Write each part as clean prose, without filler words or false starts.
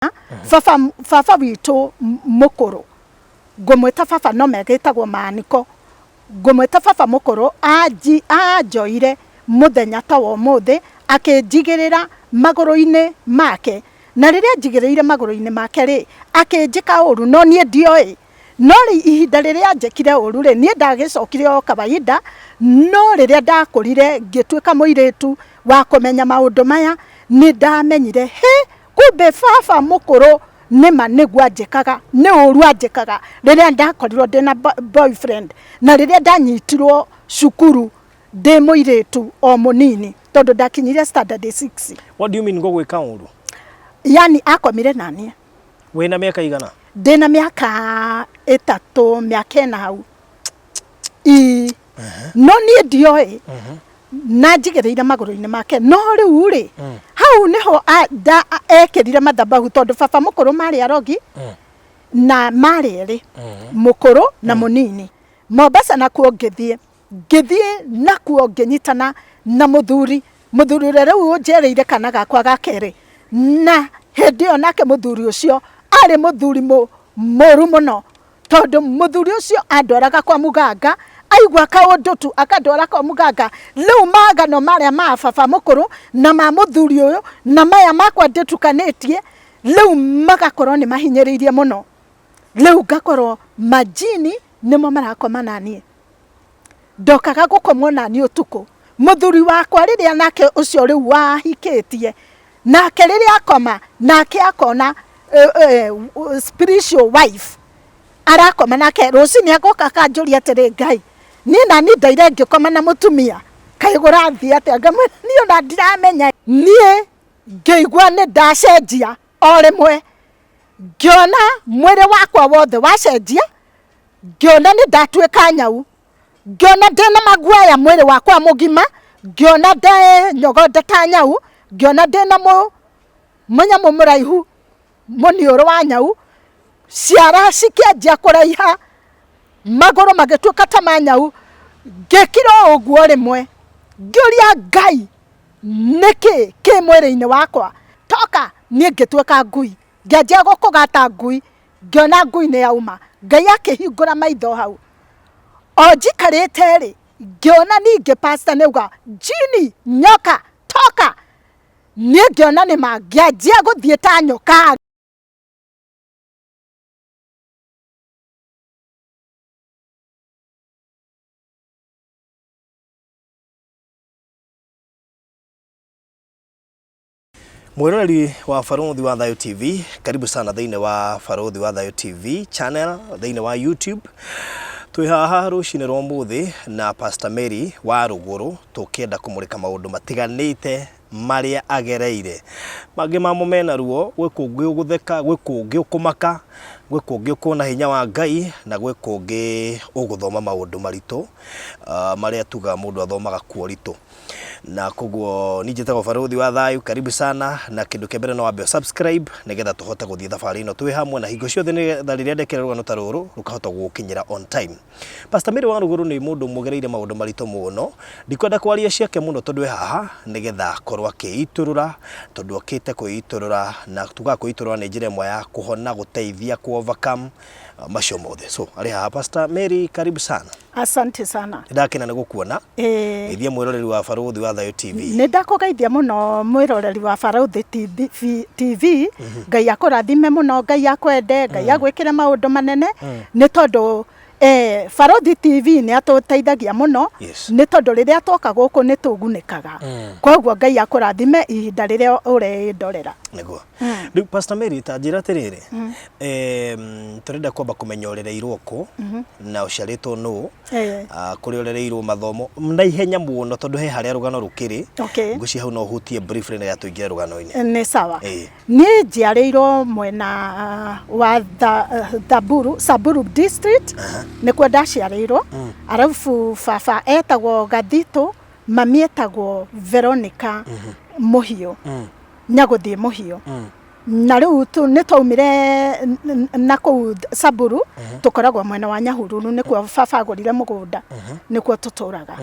baba witũ mũkũrũ ngũmwĩta baba no megĩtagwo Maniko ngũmwĩta baba mũkũrũ anjoire mũthenya ta wa ũmũthĩ akĩnjigĩrĩra magũrũ-inĩ make na rĩrĩa njigĩrĩire magũrũ-inĩ make rĩ akĩnjĩka ũru no niĩ ndioĩ no ihinda rĩrĩa njekire ũru rĩ niĩ ndagĩcokire o kawaida no rĩrĩa ndakũrire ngĩtuĩka mũirĩtu wa kũmenya maũndũ maya nĩ ndamenyire kumbe baba mũkũrũ nĩma nĩguo anjĩkaga nĩ ũru anjĩkaga rĩrĩa ndakorirwo ndĩna boyfriend na rĩrĩa ndanyitirwo cukuru ndĩ mũirĩtu o mũnini tondũ ndakinyire standard 6. What do you mean gũgwĩka ũru? Yani akomire naniĩ. Wĩna mĩaka igana? Ndĩna mĩaka 3 mĩaka 4 hau. No niĩ ndioĩ na njigĩrĩire magũrũ-inĩ make no rĩu rĩ hau nĩho ekĩrire mathabahu tondũ baba mũkũrũ marĩ arogi na marĩ erĩ mũkũrũ na mũnini. Mombasa nakuo ngĩthiĩ nakuo ngĩnyitana na mũthuri ũrĩa rĩu njerĩire kana gakwa gakerĩ na hĩndĩ ĩyo nake mũthuri ũcio arĩ mũthuri mũru mũno tondũ mũthuri ũcio andwaraga kwa muganga aigua kaũndũ tu akandwara kwa muganga rĩu magano marĩa ma baba mũkũrũ na ma mũthuri ũyũ na maya makwa ndĩtukanĩtie rĩu magakorwo nĩ mahinyĩrĩirie mũno rĩu ngakorwo majini nĩmo marakoma naniĩ ndokaga gũkomwo naniĩ ũtukũ mũthuri wakwa rĩrĩa nake ũcio rĩu wahikĩtie nake rĩrĩa akoma nake akona spiritual wife arakoma nake rũcinĩ agoka akanjũria atĩrĩ Ngai niĩ nani ndaire ngĩkoma na mũtumia kaĩ gũrathiĩ atĩa ngamwĩra niĩ ona ndiramenya niĩ ngĩigua nĩ ndacenjia o rĩmwe ngĩona mwĩrĩ wakwa wothe wacenjia ngĩona nĩ ndatuĩka nyau ngĩona ndĩna maguoya mwĩrĩ wakwa mũgima ngĩona nyogonda ta nyau ngĩona ndĩna mũnyamũ mũraihu mũniũrũ wa nyau ciara cikĩanjia kũraiha magũrũ magĩtuĩka ta ma nyau ngĩkira ũguo rĩmwe ngĩũria Ngai nĩkĩ kĩ mwĩrĩ-inĩ wakwa toka niĩ ngĩtuĩka ngui ngĩanjia gũkũgata ngui ngĩona ngui nĩ yauma Ngai akĩhingũra maitho hau o njikarĩte rĩ ngĩona ningĩ pastor nĩauga jini nyoka toka niĩ ngĩona nĩma ngĩanjia gũthiĩ ta nyoka. Mwiroreri wa Barothi wa Thayo TV, karibu sana thĩinĩ wa Barothi wa Thayo TV channel thĩinĩ wa YouTube. Twĩ haha rũcinĩ rwa ũmũthĩ na Pastor Mary Waruguru tũkĩenda kũmũrĩka maũndũ matiganĩte marĩa agereire. Mangĩ mamo mena ruo, gwĩ kũngĩ ũgũtheka, gwĩ kũngĩ ũkũmaka, gwĩ kũngĩ ũkona hinya wa Ngai na gwĩ kũngĩ ũgũthoma maũndũ maritũ marĩa tuga mũndũ athomaga kuoritũ. Na koguo nijĩtagwo Barothi wa Thayo, karibu sana na kĩndũ kĩa mbere no wambe subscribe nĩgetha tũhote gũthiĩ thabarĩ ĩno twĩ hamwe na hingo ciothe nĩgetha rĩrĩa ndekĩra rũgano ta rũrũ rũkahota gũkinyĩra on time. Pastor Mary Waruguru nĩ mũndũ mũgereire maũndũ maritũ mũno, ndikwenda kwaria ciake mũno tondũ haha nĩgetha korwo akĩitũrũra tondũ okĩte kwĩitũrũra na tuga kwĩitũrũra nĩ njĩra ĩmwe ya kũhona gũteithia ku overcome macio mothe. So ari haha Pastor Mary, karibu sana. Asante sana. Ndakena nĩ gũkuona. Ithia mwĩroreri wa Barothi wa Thayo TV. Nĩ ndakũgeithia mũno mwĩroreri wa Barothi TV. Ngai akũrathime mũno, Ngai akwende, Ngai agwĩkĩre maũndũ manene nĩ tondũ Barothi TV nĩ atũteithagia mũno nĩ tondũ rĩrĩa twoka gũkũ nĩ tũgunĩkaga. Koguo Ngai akũrathime ihinda rĩrĩa ũrendorera. Nĩguo. Rĩu Pastor Mary ta njĩra atĩrĩrĩ, tũrenda kwamba kũmenya ũrereirwo kũ na ũciarĩtwo nũ, kũrĩa ũrereirwo mathomo na ihenya mũno tondũ he harĩa rũgano rũkĩrĩ. Ngũciria hau no ũhutie briefly nĩgetha tũingĩre rũgano-inĩ. Nĩ sawa. Niĩ njiarĩirwo mwena wa Samburu district nĩkuo ndaciarĩirwo. Arabu baba etagwo Gathito, mami etagwo Veronica Mũhiũ, Nyagũthiĩ Mũhiũ. Na rĩu nĩ twaumire na kũu Samburu tũkoragwo mwena wa Nyahururu nĩkuo baba agũrire mũgũnda nĩkuo tũtũraga.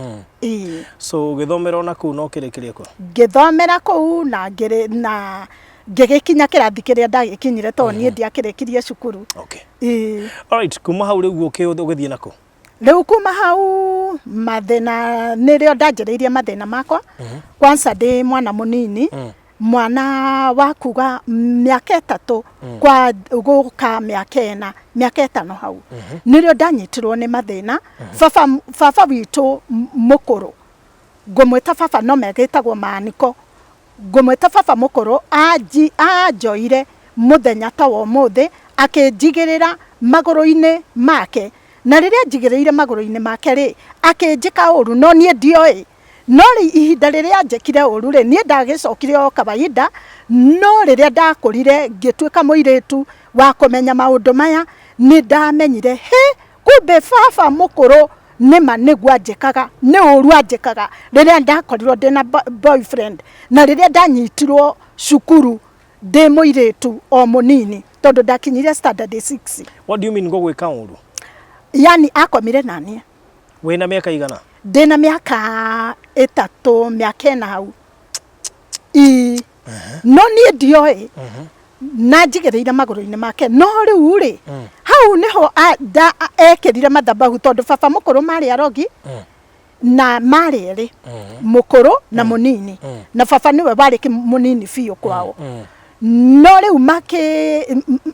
So gĩthomera na kũu no kĩrĩkĩrĩa kũ? Ngĩthomera kũu na ngigikinya kirathi kiria ndagikinyire to nie ndiakirekirie cukuru. Okay. Alright, kuma hau riu ugithie nako. Riu kuma hau mathina nirio ndanjiriirie mathina makwa. Kwanza ndi mwana munini. Mwana wa kuga miaka 3 kwa guka miaka 4 miaka 5 hau nirio ndanyitirwo ni mathina. Baba witu mukuru ngumwita baba no megitagwo Maniko, ngumwita baba mukuru ajoire muthenya ta wo muthi akinjigirira maguru-ini make, na riria njigirire maguru-ini make ri akinjika uru no nie ndioi. No ihinda riria njekire uru ri nie ndagicokire o kawaida, no riria ndakurire ngituika muiritu wa kumenya maundu maya ni ndamenyire kumbe baba mukuru nima niguo anjikaga ni uru anjikaga riria ndakorirwo ndina boyfriend na riria ndanyitirwo cukuru ndi muiritu o munini tondu ndakinyire standard 6. What do you mean gwika uru? Yani akomire nani wina miaka igana? Ndina miaka 3 miaka 4 hau. No nie ndioi na njigiriire maguru-ini make no riu ri hau niho ekirire mathabahu tondu baba mukuru mari arogi na mari eri mukuru na munini na baba niwe wari munini biu kwao. No riu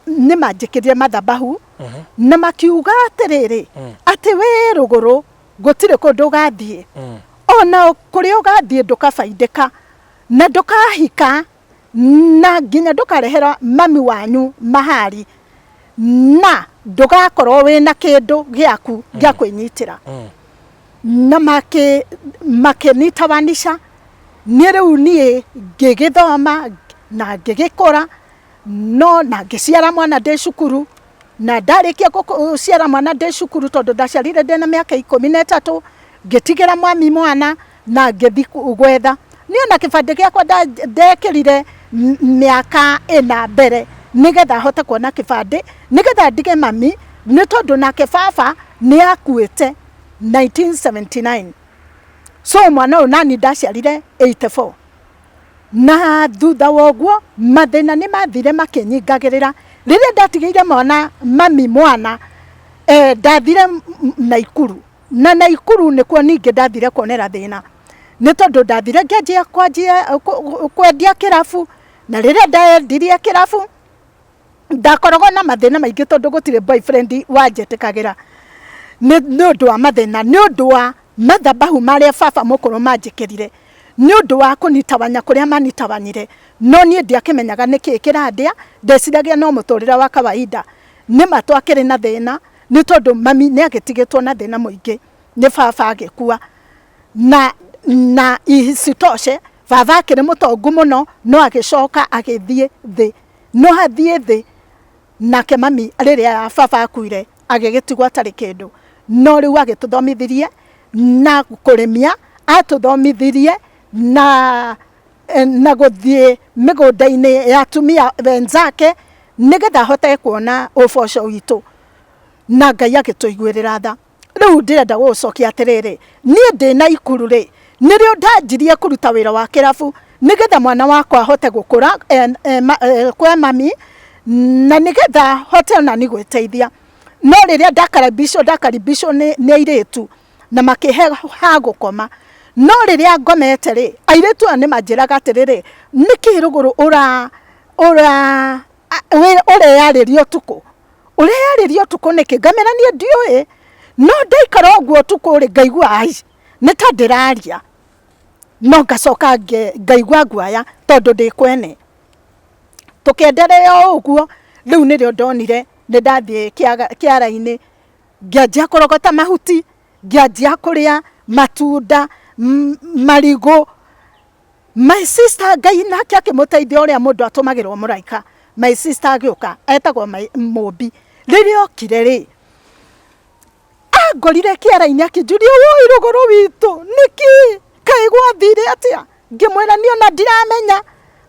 ni manjikirire mathabahu na makiuga atiriri ati we Ruguru gutire kundu gathie ona kuri ugathie ndukabaindika na ndukahika na nginya ndukarehera mami wanyu mahari na ndugakorwo wina kindu giaku gia kwinyitira. Na makinitawanisha ni riu nie ngigithoma na ngigikora no na ngiciara mwana ndi cukuru na ndarikia guciara mwana ndi cukuru tondu ndaciarire ndina miaka 13 ngitigira mami mwana na ngithi gwetha niona kibande giakwa ndekirire miaka 4 mbere nigetha hote kuona kibande nigetha ndige mami ni tondu nake baba ni akuite 1979. So mwana uyu nani ndaciarire 84 na thutha woguo mathina ni mathire makinyingagirira riria ndatigeire mami mwana ndathire Naikuru nikuo ningi ndathire kuonera thina ni tondu ndathire ngianjia kwendia kirabu na riria ndaendirie kirabu ndakoragwo na mathina maingi tondu gutire boyfriend wanjetikagira ni undu wa mathina ni undu wa mathabahu maria baba mukuru manjikirire ni undu wa kunitawanya kuria manitawanyire no nie ndiakimenyaga niki kirandia ndeciragia no muturira wa kawaida ni matwakire na thina ni tondu mami ni agitigitwo na thina muingi ni baba agikua na isitoshe baba akiri mutongu muno no agicoka agithie thi no hathie thi nake mami riria baba akuire agigitigwo atari kindu no riu agituthomithirie na kurimia atuthomithirie na guthie migunda-ini ya atumia wenzake nigetha hote kuona uboco witu na Ngai agituiguirira tha. Riu ndirenda gucokia atiriri nie ndi Naikuru ri nirio ndanjirie kuruta wira wa kirabu nigetha mwana wakwa hote gukura kwa mami na nigetha hote ona ni gwiteithia no riria ndakaribisho ni airitu na makihe ha gukoma no riria ngomete ri airitu ani manjiraga atiriri niki Ruguru ureyaririo tuku niki ngamera nie ndioi no ndaikara uguo tuku ri ngaigua ai ni ta ndiraria no ngacoka ngaigua guaya tondu ndi kwene tukienderea uguo. Riu nirio ndonire ni ndathie kiara-ini ngianjia kurogota mahuti ngianjia kuria matunda marigo. My sister Ngai nake akimuteithia uria mundu atumagirwo muraika. My sister agiuka etagwo Mobi riria okire ri agorire kiara-ini akinjuria woi Ruguru witu niki kai gwathire atia ngimwira ni ona ndiramenya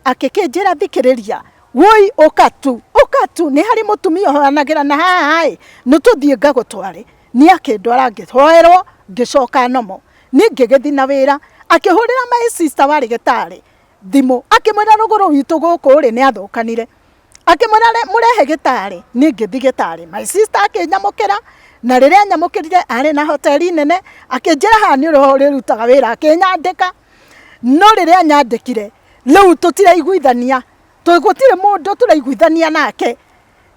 akikinjira thikiriria woi ukatu ni hari mutumia ohanagira na hai ni tuthie ngagutware ni akindwara ngithoerwo ngicoka nomo ni ngigithi na wira akihurira my sister wari gitari thimu akimwira Ruguru witu guku ri ni athukanire akimwira murehe gitari ni ngithi gitari my sister akinyamukira na riria nyamukirire ari na hoteli nene akinjira ha ni uri rutaga wira akinyandika no riria nyandikire riu tutiraiguithania gutire mundu turaiguithania nake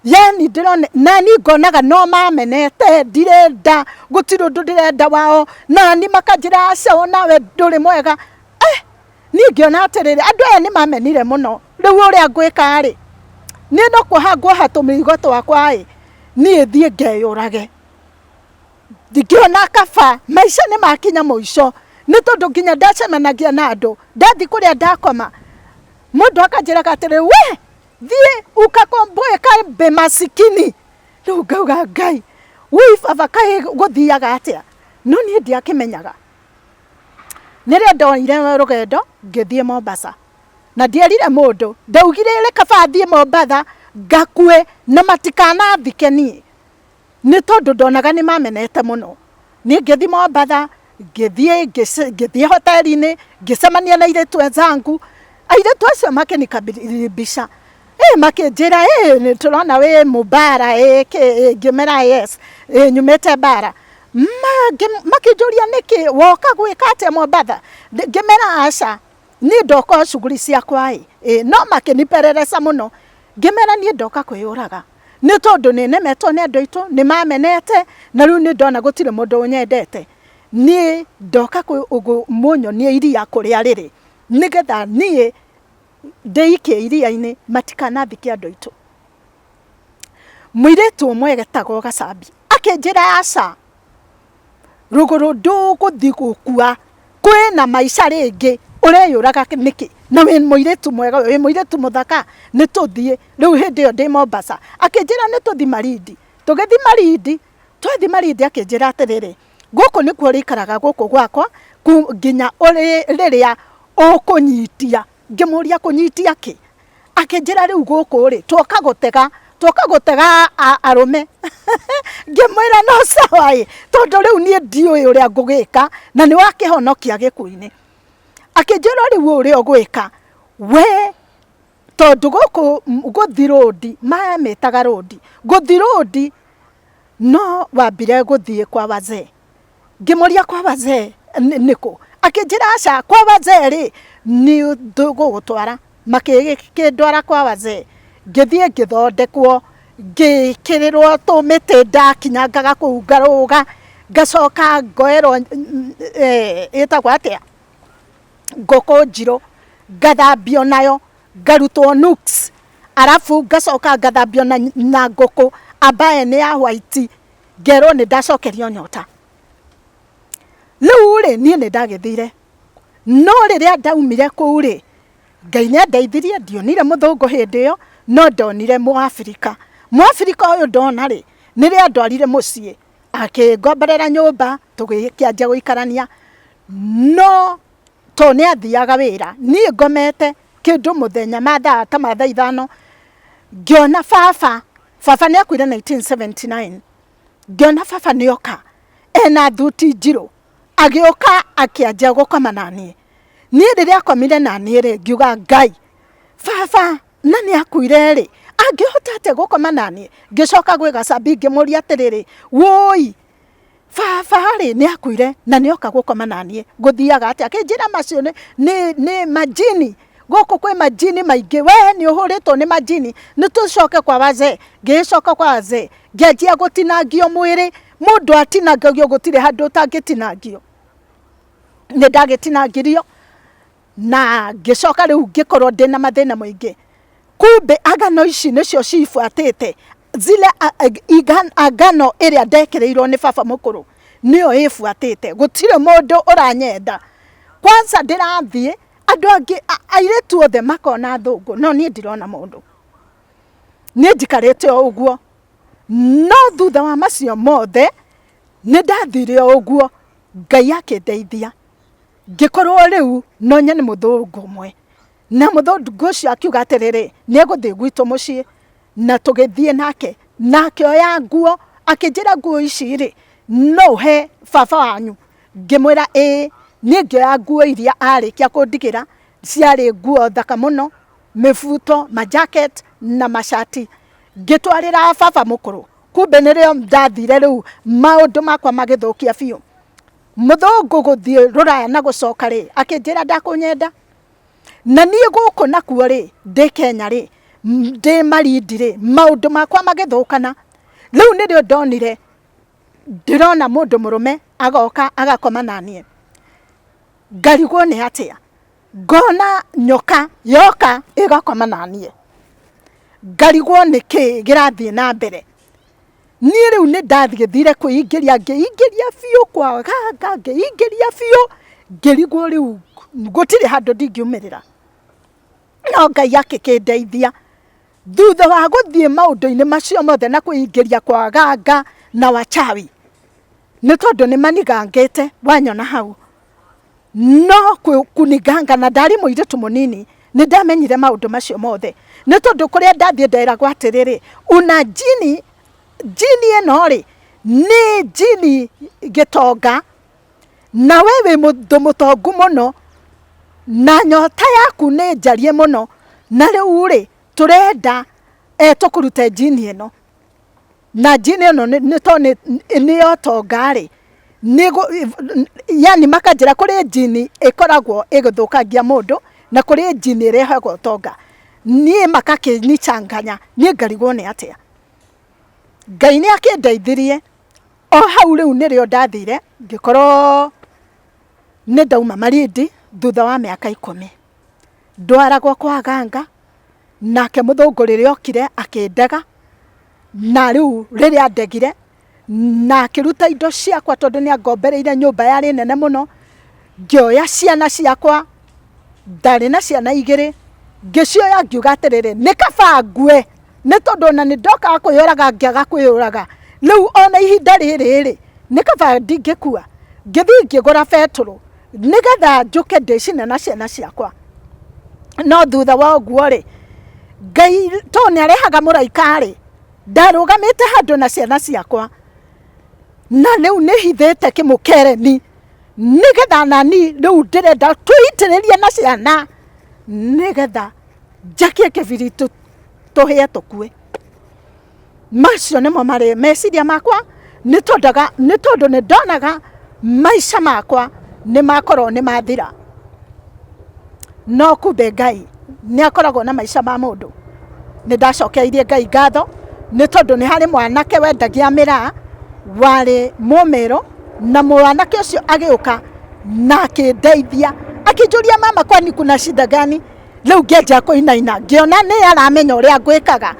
yani ndirone nani ngonaga no mamenete ndirenda gutire undu ndirenda wao nani makanjira acio nawe nduri mwega ni ngiona atiriri andu aya ni mamenire muno riu uria ngwika ri ni no kuhangwo hatumigo twakwa ni thie ngeyurage ndikiona kaba maisha ni makinya muico ni tondu nginya ndacemanagia na andu ndathi kuria ndakoma mundu akanjira atiri we thie ukakomboe kambe masikini riu ngauga Ngai wi baba kai guthiaga atia no ni ndiakimenyaga niria ndonire rugendo ngithie Mombasa na ndierire mundu ndaugire ri kaba thie Mombasa ngakue na matikana thikeni ni tondu ndonaga ni mamenete muno ni ngithi Mombasa ngithie hoteli-ini ngicemania na iretu enzangu airetu acio makenikabisha makinjira ni turona we mubara ngimera yes nyumete bara makinjuria niki woka gwika atia Mombasa ngimera aca ni ndoka shughuli ciakwa no makinipereresa muno ngimera ni ndoka kwiyuraga ni tondu ni nemetwo ni andu aitu ni mamenete na riu ni ndona gutire mundu unyendete ni ndoka munyo ni iria kuria riri nigetha nie ndeike iria-ini matikanathike andu aitu muiretu umwe getagwo Gacabi akinjira aca Ruguru nduguthi gukua kwina maisha ringi ureyuraga niki na we muiretu mwega we muiretu muthaka ni tuthie riu hindi yo ndi Mombasa akinjira ni tuthi Malindi tugithi Malindi twathi Malindi akinjira atiriri guku ni kuo rikaraga guku gwakwa nginya riria ukunyitia ngimuria kunyitia ki akinjira riu guku ri twoka gutega arume ngimwira no sawa tondu riu ni ndiui uria ngugika na ni wakihonokia gikuini akinjira riu uria gwika we tondu guku guthi road maya metaga road guthi road no wambire guthie kwa wazee ngimuria kwa wazee niko akinjira aca kwa wazee ri ni gugutwara makindwara kwa wazee ngithie ngithondekwo ngikirirwo tumiti ndakinyangaga kuu ngaruga ngacoka ngoerwo itagwo atia ngoko njiro ngathambio nayo ngarutwo nooks arafu ngacoka ngathambio na ngoko ambaye ni ya white ngerwo ni ndacokerio nyota riu ri nie ni ndagithire no riria ndaumire kuu ri Ngai ni andeithirie ndionire muthungu hindi iyo no ndonire muafrika uyu ndona ri niria ndwarire mucii akingomberera nyumba tugikianjia guikarania no to ni athiaga wira ni ngomete kindu muthenya mathaa ta mathaa 5 ngiona baba ni akuire 1979 ngiona baba ni oka ena thuti njiru agioka akianjia gukoma nani ni riria akomire nani ri ngiuga Ngai baba na ni akuire ri angihota ate gukoma nani ngicoka gwi Gacabi ngimuria atiriri woi baba ri ni akuire na ni oka gukoma nani nguthiaga ati akinjira macio ni majini guku kwi majini maingi we ni uhuritwo ni majini ni tucoke kwa wazee ngicoka kwa wazee ngianjia gutinangio mwiri mundu atinangagio gutire handu tangitinangio ni ndagitinangirio na ngicoka riu ngikorwo ndina mathina maingi kumbe agano ici nicio cifuatite zile agano iria ndekireirwo ni baba mukuru nio ifuatite gutire mundu uranyenda kwanza ndirathie andu angi airetu othe makona thungu no ni ndirona mundu ni njikarite o uguo no thutha wa macio mothe ni ndathire o uguo Ngai akindeithia ngikorwo riu no nyene muthungu mwe na muthungu ucio akiuga atiriri ni guthie gwitu mucii na tugithie nake oya nguo akinjira nguo ici ri no he baba wanyu ngimwira ni ngioya nguo iria arikia kundigira ciarĩ nguo thaka mũno, mifuto, majacket na mashati. Ngĩtwarĩra baba mũkũrũ. Kumbe nĩrĩo ndathire rĩu maũndũ makwa magĩthũkia biũ. Mũthũngũ gũthiĩ Rũraya na gũcoka rĩ, akĩnjĩra ndakũnyenda. Na niĩ gũkũ nakuo rĩ, ndĩ Kenya rĩ, ndĩ Malindi rĩ, maũndũ makwa magĩthũkana. Rĩu nĩrĩo ndonire ndĩrona mũndũ mũrũme agoka agakoma na niĩ. Ngarigwo nĩ atĩa. Ngona nyoka yoka ĩgakoma na niĩ. Ngarigwo nĩkĩ kĩrathiĩ na mbere. Niĩ rĩu nĩ ndathire kwĩingĩria, ngĩingĩria biũ kwa ganga, ngĩingĩria biũ, ngĩrigwo rĩu gũtirĩ handũ ndingiumĩrĩra. No Ngai akĩndeithia. Thutha wa gũthiĩ maũndũ-inĩ macio mothe na kwĩingĩria kwa ganga na wachawi, nĩ tondũ nĩ manigangĩte wanyona hau. No kuniganga na ndarĩ mũirĩtu mũnini, nĩ ndamenyire maũndũ macio mothe. Nĩ tondũ kũrĩa ndathiĩ nderagwo atĩrĩrĩ, una jini ĩno rĩ, nĩ jini gĩtonga, na we wĩ mũndũ mũtongu mũno, na nyota yaku nĩ njarie mũno, na rĩu rĩ, tũrenda tũkũrute jini ĩno. Na jini ĩno nĩ yotonga rĩ, yani makanjĩra kũrĩ jini ĩkoragwo ĩgĩthũkangia mũndũ, na kũrĩ jini ĩrehagwo ũtonga. Niĩ makakĩnichanganya, niĩ ngarigwo nĩ atĩa. Ngai nĩ akĩndeithirie. O hau rĩu nĩrĩo ndathire, ngĩkorwo nĩ ndauma Malindi thutha wa mĩaka 10. Ndwaragwo kwa ganga, nake mũthũngũ rĩrĩa okire akĩndega, na rĩu rĩrĩa ndegire, na akĩruta indo ciakwa tondũ nĩ angombereire nyũmba yarĩ nene mũno. Ngĩoya ciana ciakwa, ndarĩ na ciana 2, ngĩcioya ngiuga atĩrĩrĩ, nĩ kaba ngue, nĩ tondũ ona nĩ ndokaga kwĩyũraga ngĩaga kwĩyũraga. Rĩu ona ihinda rĩrĩ nĩ kaba ndingĩkua. Ngĩthiĩ ngĩgũra betũrũ nĩgetha njũke ndĩcine na ciana ciakwa. No thutha wa ũguo rĩ, Ngai to nĩ arehaga mũraika rĩ, ndarũgamĩte handũ na ciana ciakwa, na rĩu nĩ hithĩte kĩmũkereni, nĩgetha nani rĩu ndĩrenda twĩitĩrĩrie na ciana, nĩgetha njakie kĩbiriti tũhĩe tũkue. Macio nĩmo marĩ meciria makwa, nĩ tondũ nĩ ndonaga maica makwa nĩ makorwo nĩ mathira. No kumbe Ngai nĩ akoragwo na maica ma mũndũ. Nĩ ndacokeirie Ngai ngatho, nĩ tondũ nĩ harĩ mwanake wendagia mĩraa, warĩ mũmĩrũ, na mwanake ũcio agĩũka na akĩndeithia, akĩnjũria mama, kwani kuna shida gani? Rĩu ngĩanjia kũinaina, ngĩona nĩ aramenya ũrĩa ngwĩkaga.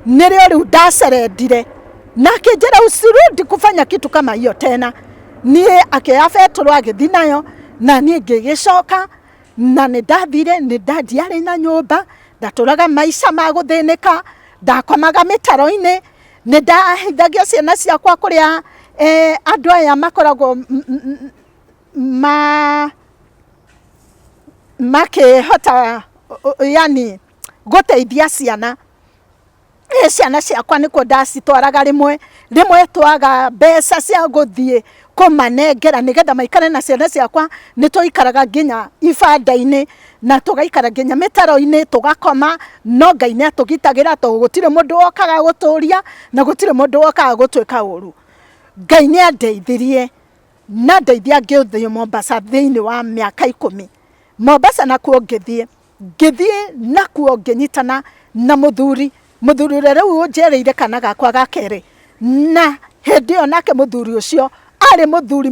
Nĩrĩo rĩu ndacerendire, na akĩnjĩra usirudi kufanya kitu kama hiyo tena. Niĩ akĩoya betũrũ agĩthiĩ nayo, na niĩ ngĩgĩcoka, na nĩ ndathire, nĩ ndiarĩ na nyũmba, ndatũraga maica ma gũthĩnĩka, ndakomaga mĩtaro-inĩ, nĩ ndahithagio ciana ciakwa kũrĩa andũ aya makoragwo makĩhota yani gũteithia ciana. Ciana ciakwa nĩkuo ndacitwaraga rĩmwe twaga mbeca cia gũthiĩ kũmanengera nĩgetha maikare na ciana ciakwa. Nĩ tũikaraga nginya ibanda-inĩ, na tũgaikara nginya mĩtaro-inĩ tũgakoma. No Ngai nĩ atũgitagĩra tondũ gũtirĩ mũndũ wokaga gũtũria, na gũtirĩ mũndũ wokaga gũtwĩka ũru. Ngai nĩ andeithirie, na ndeithia ngĩthiĩ Mombasa thĩinĩ wa mĩaka 10. Mombasa nakuo ngĩthiĩ nakuo ngĩnyitana na mũthuri ũrĩa rĩu ũnjereire kana gakwa ga kerĩ. Na hĩndĩ ĩyo nake mũthuri ũcio arĩ mũthuri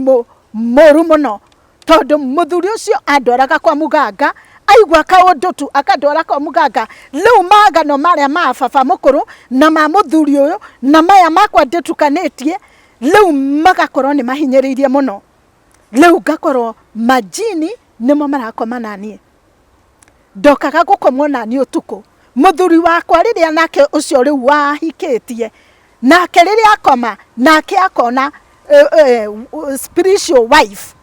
mũru mũno, tondũ mũthuri ũcio andwaraga kwa muganga, aigua kaũndũ tu akandwara kwa muganga. Rĩu magano marĩa ma baba mũkũrũ na ma mũthuri ũyũ na maya makwa ndĩtukanĩtie, rĩu magakorwo nĩ mahinyĩrĩirie mũno. Rĩu ngakorwo majini nĩmo marakoma na niĩ. Ndokaga gũkomwo na niĩ ũtukũ. Mũthuri wakwa rĩrĩa nake ũcio rĩu wahikĩtie, nake rĩrĩa akoma, nake akona spiritual wife,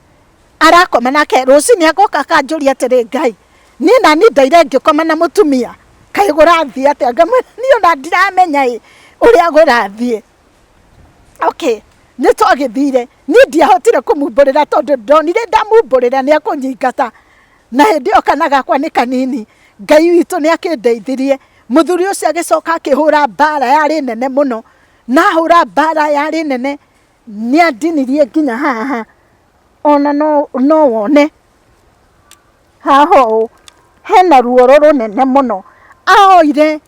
arakoma nake rũcinĩ agoka akanjũria atĩrĩ, Ngai, niĩ nani ndaire ngĩkoma na mũtumia, kaĩ gũrathiĩ atĩa? Ngamwĩra niĩ ona ndiramenya ũrĩa gũrathiĩ. Okay, nĩ twagĩthire, niĩ ndiahotire kũmumbũrĩra tondũ ndonire ndamumbũrĩra nĩ ekũnyingata. na hindi o kana gakwa ni kanini Ngai witũ nĩ akĩndeithirie mũthuri ũcio agĩcoka akĩhũra mbara yarĩ nene mũno na hũra mbara yarĩ nene nĩ andinirie nginya haha ona no wone haho hena ruo rũnene mũno aoire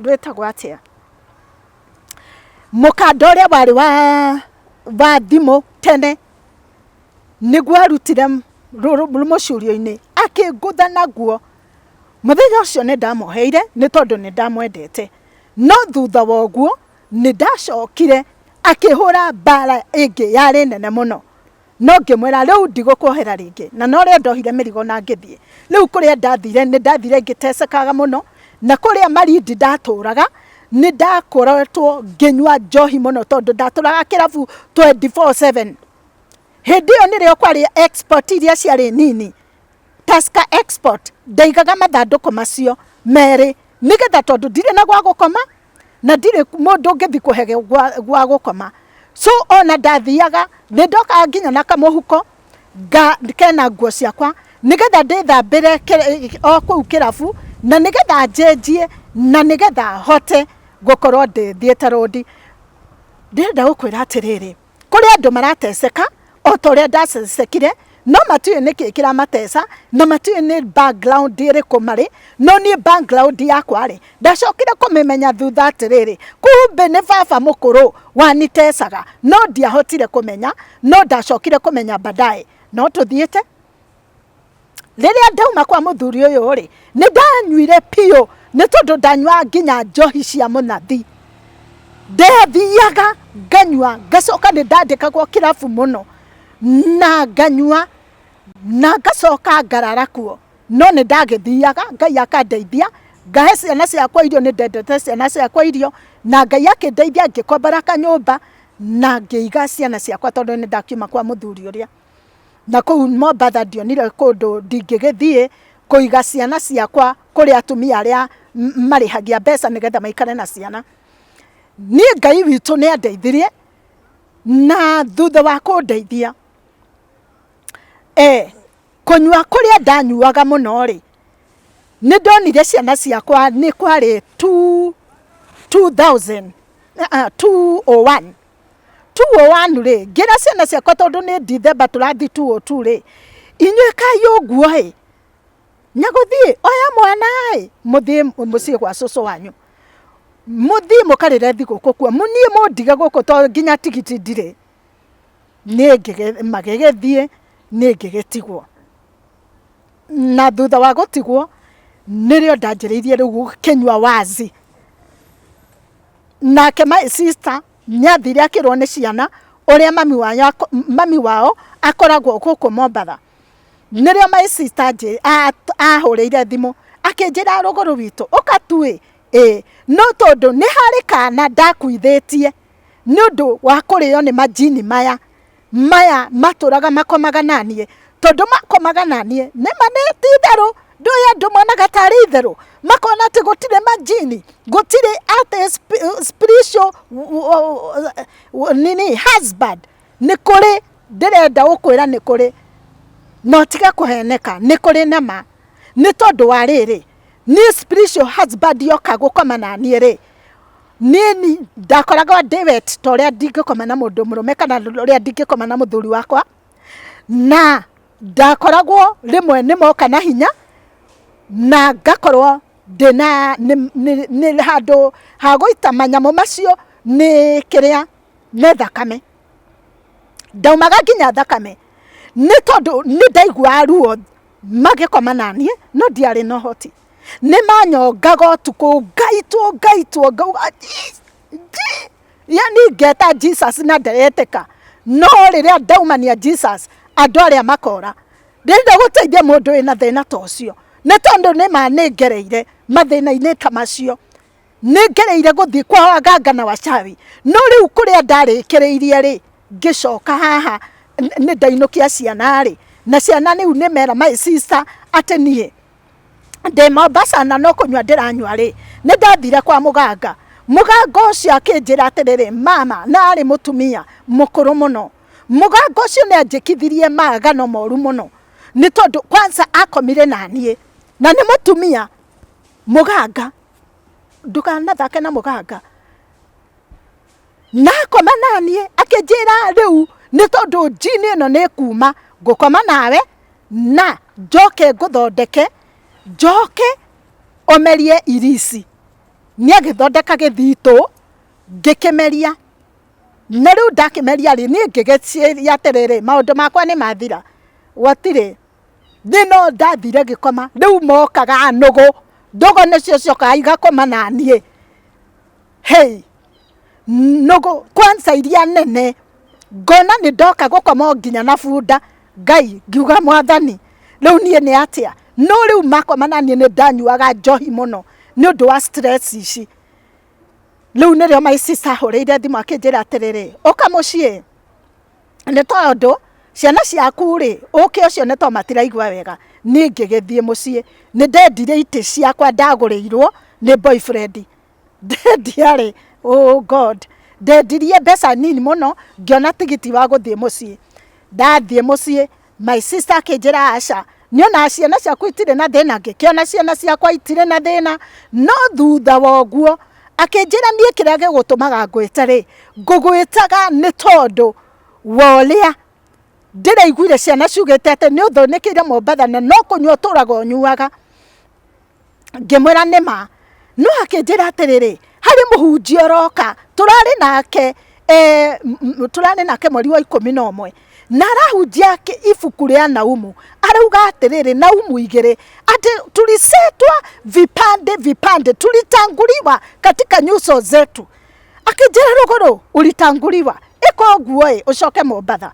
rwĩtagwo atĩa mũkanda ũrĩa warĩ wa thimũ tene nĩguo arutire mũcurio-inĩ akĩngũtha naguo mũthenya ũcio nĩ ndamoheire nĩ tondũ nĩ ndamwendete no thutha wa ũguo nĩ ndacokire akĩhũra mbara ĩngĩ yarĩ nene mũno no ngĩmwĩra rĩu ndigũkuohera rĩngĩ na no rĩo ndohire mĩrigo na ngĩthiĩ rĩu kũrĩa ndathire nĩ ndathire ngĩtecekaga mũno na kũrĩa Marindi ndatũraga nĩ ndakoretwo ngĩnyua njohi mũno tondũ ndatũraga kĩrabu 24/7 hĩndĩ ĩyo nĩrĩo kwarĩ export iria ciarĩ nini Tusker export ndaigaga mathandũkũ macio merĩ nĩgetha tondũ ndirĩ na gwa gũkoma na ndirĩ mũndũ ũngĩthi kũhe gwa gũkoma so ona ndathiaga nĩ ndokaga nginya na kamũhuko kena nguo ciakwa nĩgetha ndĩthambĩre o kũu kĩrabu na nĩgetha njenjie na nĩgetha hote gũkorwo ndĩthiĩte rũndi ndĩrenda gũkwĩra atĩrĩrĩ kũrĩ andũ marateceka o ta ũrĩa ndacecekire no matiũĩ nĩkĩ kĩramatesa na matiũĩ nĩ background ĩrĩkũ marĩ no niĩ background yakwa-rĩ ndacokire kũmĩmenya thutha atĩrĩrĩ kumbe nĩ baba mũkũrũ wanitesaga no ndiahotire kũmenya no ndacokire kũmenya baadaye no tũthiĩte rĩrĩa ndauma kwa mũthuri ũyũ-rĩ nĩ ndanyuire piũ nĩ tondũ ndanyua nginya njohi cia mũnathi ndathiaga nganyua ngacoka nĩ ndandĩkagwo kĩrabu mũno na nganyua na ngacoka ngarara kuo no nĩ ndagĩthiaga Ngai akandeithia ngahe ciana ciakwa irio nĩ ndendete ciana ciakwa irio na Ngai akĩndeithia ngĩkombora kanyũmba na ngĩiga ciana ciakwa tondũ nĩ ndakiuma kwa mũthuri ũrĩa na kũu Mombatha ndionire kũndũ ndingĩgĩthiĩ kũiga ciana ciakwa kũrĩ atumia arĩa marĩhagia mbeca nĩgetha maikare na ciana niĩ Ngai witũ nĩ andeithirie na thutha wa kũndeithia kũnyua kũrĩa ndanyuaga mũno-rĩ nĩ ndonire ciana ciakwa nĩ kwarĩ 201 201-rĩ ngĩra ciana ciakwa tondũ nĩ December tũrathi 202-rĩ inyuĩ kai ũguo-ĩ nyagũthiĩ oya mwana-ĩ mũthiĩ mũciĩ gwa cũcũ wanyu mũthiĩ mũkarĩre thigũkũ kuo niĩ mũndige gũkũ tondũ nginya tigiti ndirĩ magĩgĩthiĩ nĩ ngĩgĩtigwo na thutha wa gũtigwo nĩrĩo ndanjĩrĩirie rĩu gũkĩnyua wazi nake my sister nĩathire akĩrwo nĩ ciana ũrĩa mami wao akoragwo gũkũ Mombatha nĩrĩo my sister ahũrĩire thimũ akĩnjĩra rũgũrũ witũ ũka tuĩ no tondũ nĩ harĩ kana ndakuithĩtie nĩ ũndũ wa kũrĩo nĩ majini maya matũraga makomaga naniĩ tondũ makomaga naniĩ nĩma nĩ ti itherũ ndũĩ andũ monaga tarĩ itherũ makona atĩ gũtirĩ majini gũtirĩ atĩ spiritual husband nĩ kũrĩ ndĩrenda gũkwĩra nĩ kũrĩ no tiga kũheneka nĩ kũrĩ nama nĩ tondũ wa rĩrĩ niĩ spiritual husband yoka gũkoma naniĩ-rĩ niĩ ndakoragwo David ta ũrĩa ndingĩkoma na mũndũ mũrũme kana ũrĩa ndingĩkoma na mũthuri wakwa na ndakoragwo rĩmwe nĩ moka na hinya na ngakorwo ndĩna nĩ handũ ha gũita manyamũ macio nĩ kĩrĩa nĩ thakame ndaumaga nginya thakame nĩ tondũ nĩ ndaiguaga ruo magĩkoma naniĩ no ndiarĩ na ũhoti nĩ manyongaga ũtukũ ngaitwo yani ngeta Jesus na ndaretĩka no rĩrĩa ndaumania Jesus andũ arĩa makora ndĩrenda gũteithia mũndũ wĩna thĩna ta ũcio nĩ tondũ nĩ ngereire mathĩna-inĩ ta macio nĩ ngereire gũthiĩ kwa waganga na wachawi no rĩu kũrĩa ndarĩkĩrĩirie-rĩ ngĩcoka haha nĩ ndainũkia ciana-rĩ na ciana rĩu nĩ mera my sister atĩ niĩ ndĩ Mombasa na no kũnyua ndĩranyua-rĩ nĩ ndathire kwa mũganga ũcio akĩnjĩra atĩrĩrĩ mama na arĩ mũtumia mũkũrũ mũno Mũganga ũcio nĩ anjĩkithirie magano moru mũno nĩ tondũ kwanza akomire na niĩ na nĩ mũtumia mũganga, ndũkanathake na mũganga, na akoma na niĩ akĩnjĩra rĩu nĩ tondũ njini ĩno nĩ kuma ngũkoma nawe na njoke ngũthondeke, njoke omerie irisi. Nĩ agĩthondeka gĩthitũ ngĩkĩmeria, na rĩu ndakĩmeria rĩ niĩ ngĩgĩciria atĩrĩrĩ maũndũ makwa nĩ mathira. Gwatirĩ thĩno ndathire gĩkoma, rĩu mokaga nũgũ, ndogo nĩcio ciokaga igakoma na niĩ. Hey, nũgũ kwanza iria nene, ngona nĩ ndoka gũkoma nginya na bunda. Ngai ngiuga mwathani, rĩu niĩ nĩ atĩa? No rĩu makoma na niĩ nĩ ndanyuaga njohi mũno nĩ ũndũ wa stress ici. Rĩu nĩrĩo my sister ahũrĩire thimũ akĩnjĩra atĩrĩrĩ ũka mũciĩ, nĩ tondũ ciana ciaku rĩ ũke ũcio nĩ to matiraigua wega. Niĩ ngĩgĩthiĩ mũciĩ, nĩ ndendire itĩ ciakwa ndagũrĩirwo nĩ boyfriend. Ndendia rĩ, oh God, ndendirie mbeca nini mũno ngĩona tigiti wa gũthiĩ mũciĩ. Ndathiĩ mũciĩ my sister akĩnjĩra aca niona ciana ciaku itirĩ na thĩna, ngĩkĩona ciana ciakwa itirĩ na thĩna, no thutha wa ũguo akĩnjĩra niĩ kĩrĩa gĩgũtũmaga ngwĩte rĩ, ngũgwĩtaga nĩ tondũ wa ũrĩa ndĩraiguire ciana ciugĩte atĩ nĩ ũthonĩkĩire Mombatha na no kũnyua ũtũraga ũnyuaga. Ngĩmwĩra nĩma, no akĩnjĩra atĩrĩrĩ harĩ mũhunjia ũroka tũrarĩ nake mweri wa 11 na arahunjia ibuku rĩa Naumu, arauga atĩrĩrĩ Naumu 2 atĩ tulisetwa vipande tulitanguliwa katika nyuso zetu. Akĩnjĩra Rũgũrũ ulitanguliwa, ĩka ũguo ũcoke Mombatha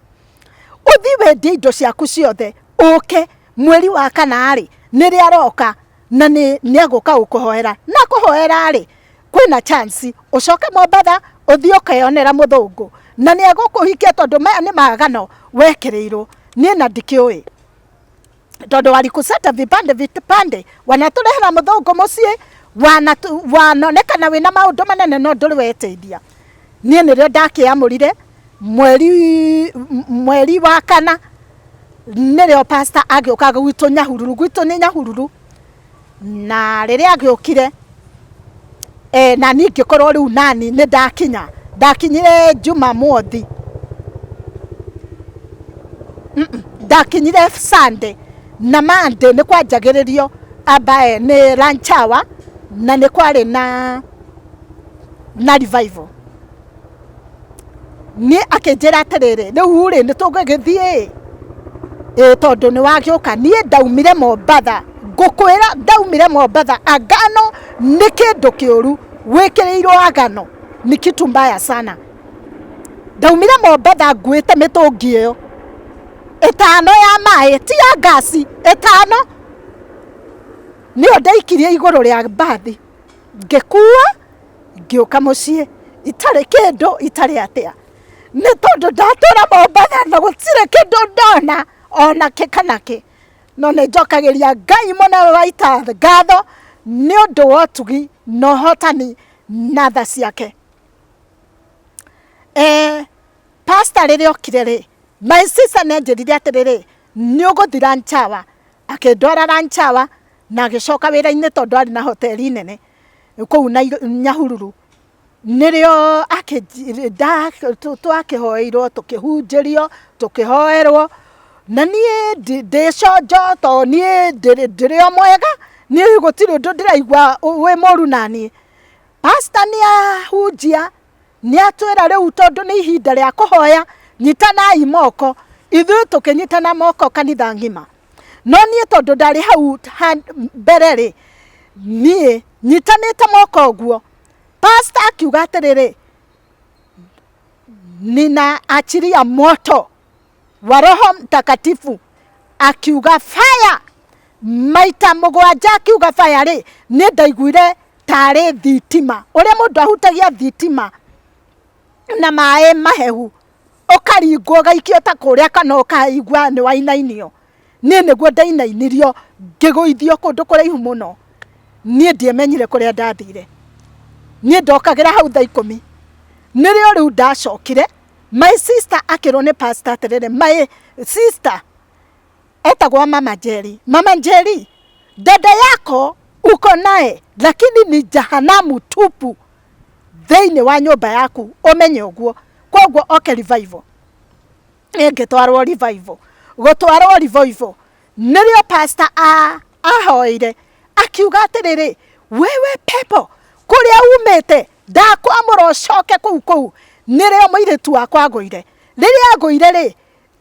uthi wendie indo ciaku ciothe ũke mweri wa 4 nĩrĩ aroka na nĩ agũka gũkũhoera na kũhoera rĩ kwĩna chance ũcoke Mombatha uthi ũkeyonera mũthũngũ na nĩ agũkũhikia tondũ maya nĩ magano wekĩrĩirwo. Niĩ na ndikĩũĩ tondũ walikuseta vipande wanatũrehera mũthũngũ mũciĩ, wanonekana wĩna maũndũ manene no ndũrĩ weteithia. Niĩ nĩrĩo ndakĩamũrire mweri wa 4 nĩrĩo pastor agĩũka gwitũ Nyahururu, gwitũ nĩ Nyahururu, na rĩrĩa agĩũkire na niĩ ngĩkorwo rĩu nani nĩ ndakinyire Jumamothi, ndakinyire Sunday na Monday nĩ kwanjagĩrĩrio ambaye nĩ lunch hour na nĩ kwarĩ na revival. Niĩ akĩnjĩra atĩrĩrĩ rĩu rĩ nĩ tũgũgĩthiĩ tondũ nĩ wagĩũka. Niĩ ndaumire Mombatha, ngũkwĩra ndaumire Mombatha, agano nĩ kĩndũ kĩũru, gwĩkĩrĩirwo agano ni kitu mbaya sana. Ndaumire Mombatha nguĩte mĩtũngi ĩyo 5 ya maĩ, ti ya gasi, 5 nĩyo ndaikirie igũrũ rĩa mbathi ngĩkua ngĩũka mũciĩ itarĩ kĩndũ itarĩ atĩa, nĩ tondũ ndatũra Mombatha na gũtirĩ kĩndũ ndona ona kĩkanakĩ. No nĩ njokagĩria Ngai mũnene wa ita ngatho nĩ ũndũ wa ũtugi na ũhotani na tha ciake. Pastor rĩrĩa okire rĩ, my sister nĩ anjĩrire atĩrĩrĩ nĩ ũgũthiĩ lunch hour, akĩndwara lunch hour na agĩcoka wĩra-inĩ tondũ arĩ na hoteli nene kũu na Nyahururu. Nĩrĩo twakĩhoeirwo tũkĩhunjĩrio tũkĩhoerwo na niĩ ndĩconjo to niĩ ndĩrĩ o mwega, niĩ gũtirĩ ũndũ ndĩraigua wĩ mũru na niĩ. Pastor nĩ ahunjia nĩ atwĩra rĩu tondũ nĩ ihinda rĩa kũhoya nyitanai moko, ithuĩ tũkĩnyitana moko kanitha ng'ima. No niĩ tondũ ndarĩ hau mbere rĩ, niĩ nyitanĩte moko ũguo. Pastor akiuga atĩrĩrĩ ninaachilia moto wa Roho Mtakatifu, akiuga fire maita 7 akiuga fire rĩ, nĩ ndaiguire tarĩ thitima, ũrĩa mũndũ ahutagia thitima na maĩ mahehu ũkaringwo gaikio ta kũrĩa kana ũkaigua nĩ wainainio. Niĩ nĩguo ndainainirio ngĩgũithio kũndũ kũraihu mũno. Niĩ ndiamenyire kũrĩa ndathire, niĩ ndokagĩra hau thaa 10 nĩrĩo rĩu ndacokire my sister akirwo ni pastor atiriri, my sister etagwa Mama Njeri. Mama Njeri, dada yako uko naye lakini ni jahanamu tupu thĩinĩ wa nyũmba yaku, ũmenye ũguo. Koguo oke revival, ngĩtwarwo revival, gũtwarwo revival nĩrĩo pastor ahoire akiuga atĩrĩrĩ, wewe pepo kũrĩa umĩte ndakwamũra ũcoke kũu nĩrĩo mũirĩtu wakwa agũire. Rĩrĩa agũire rĩ,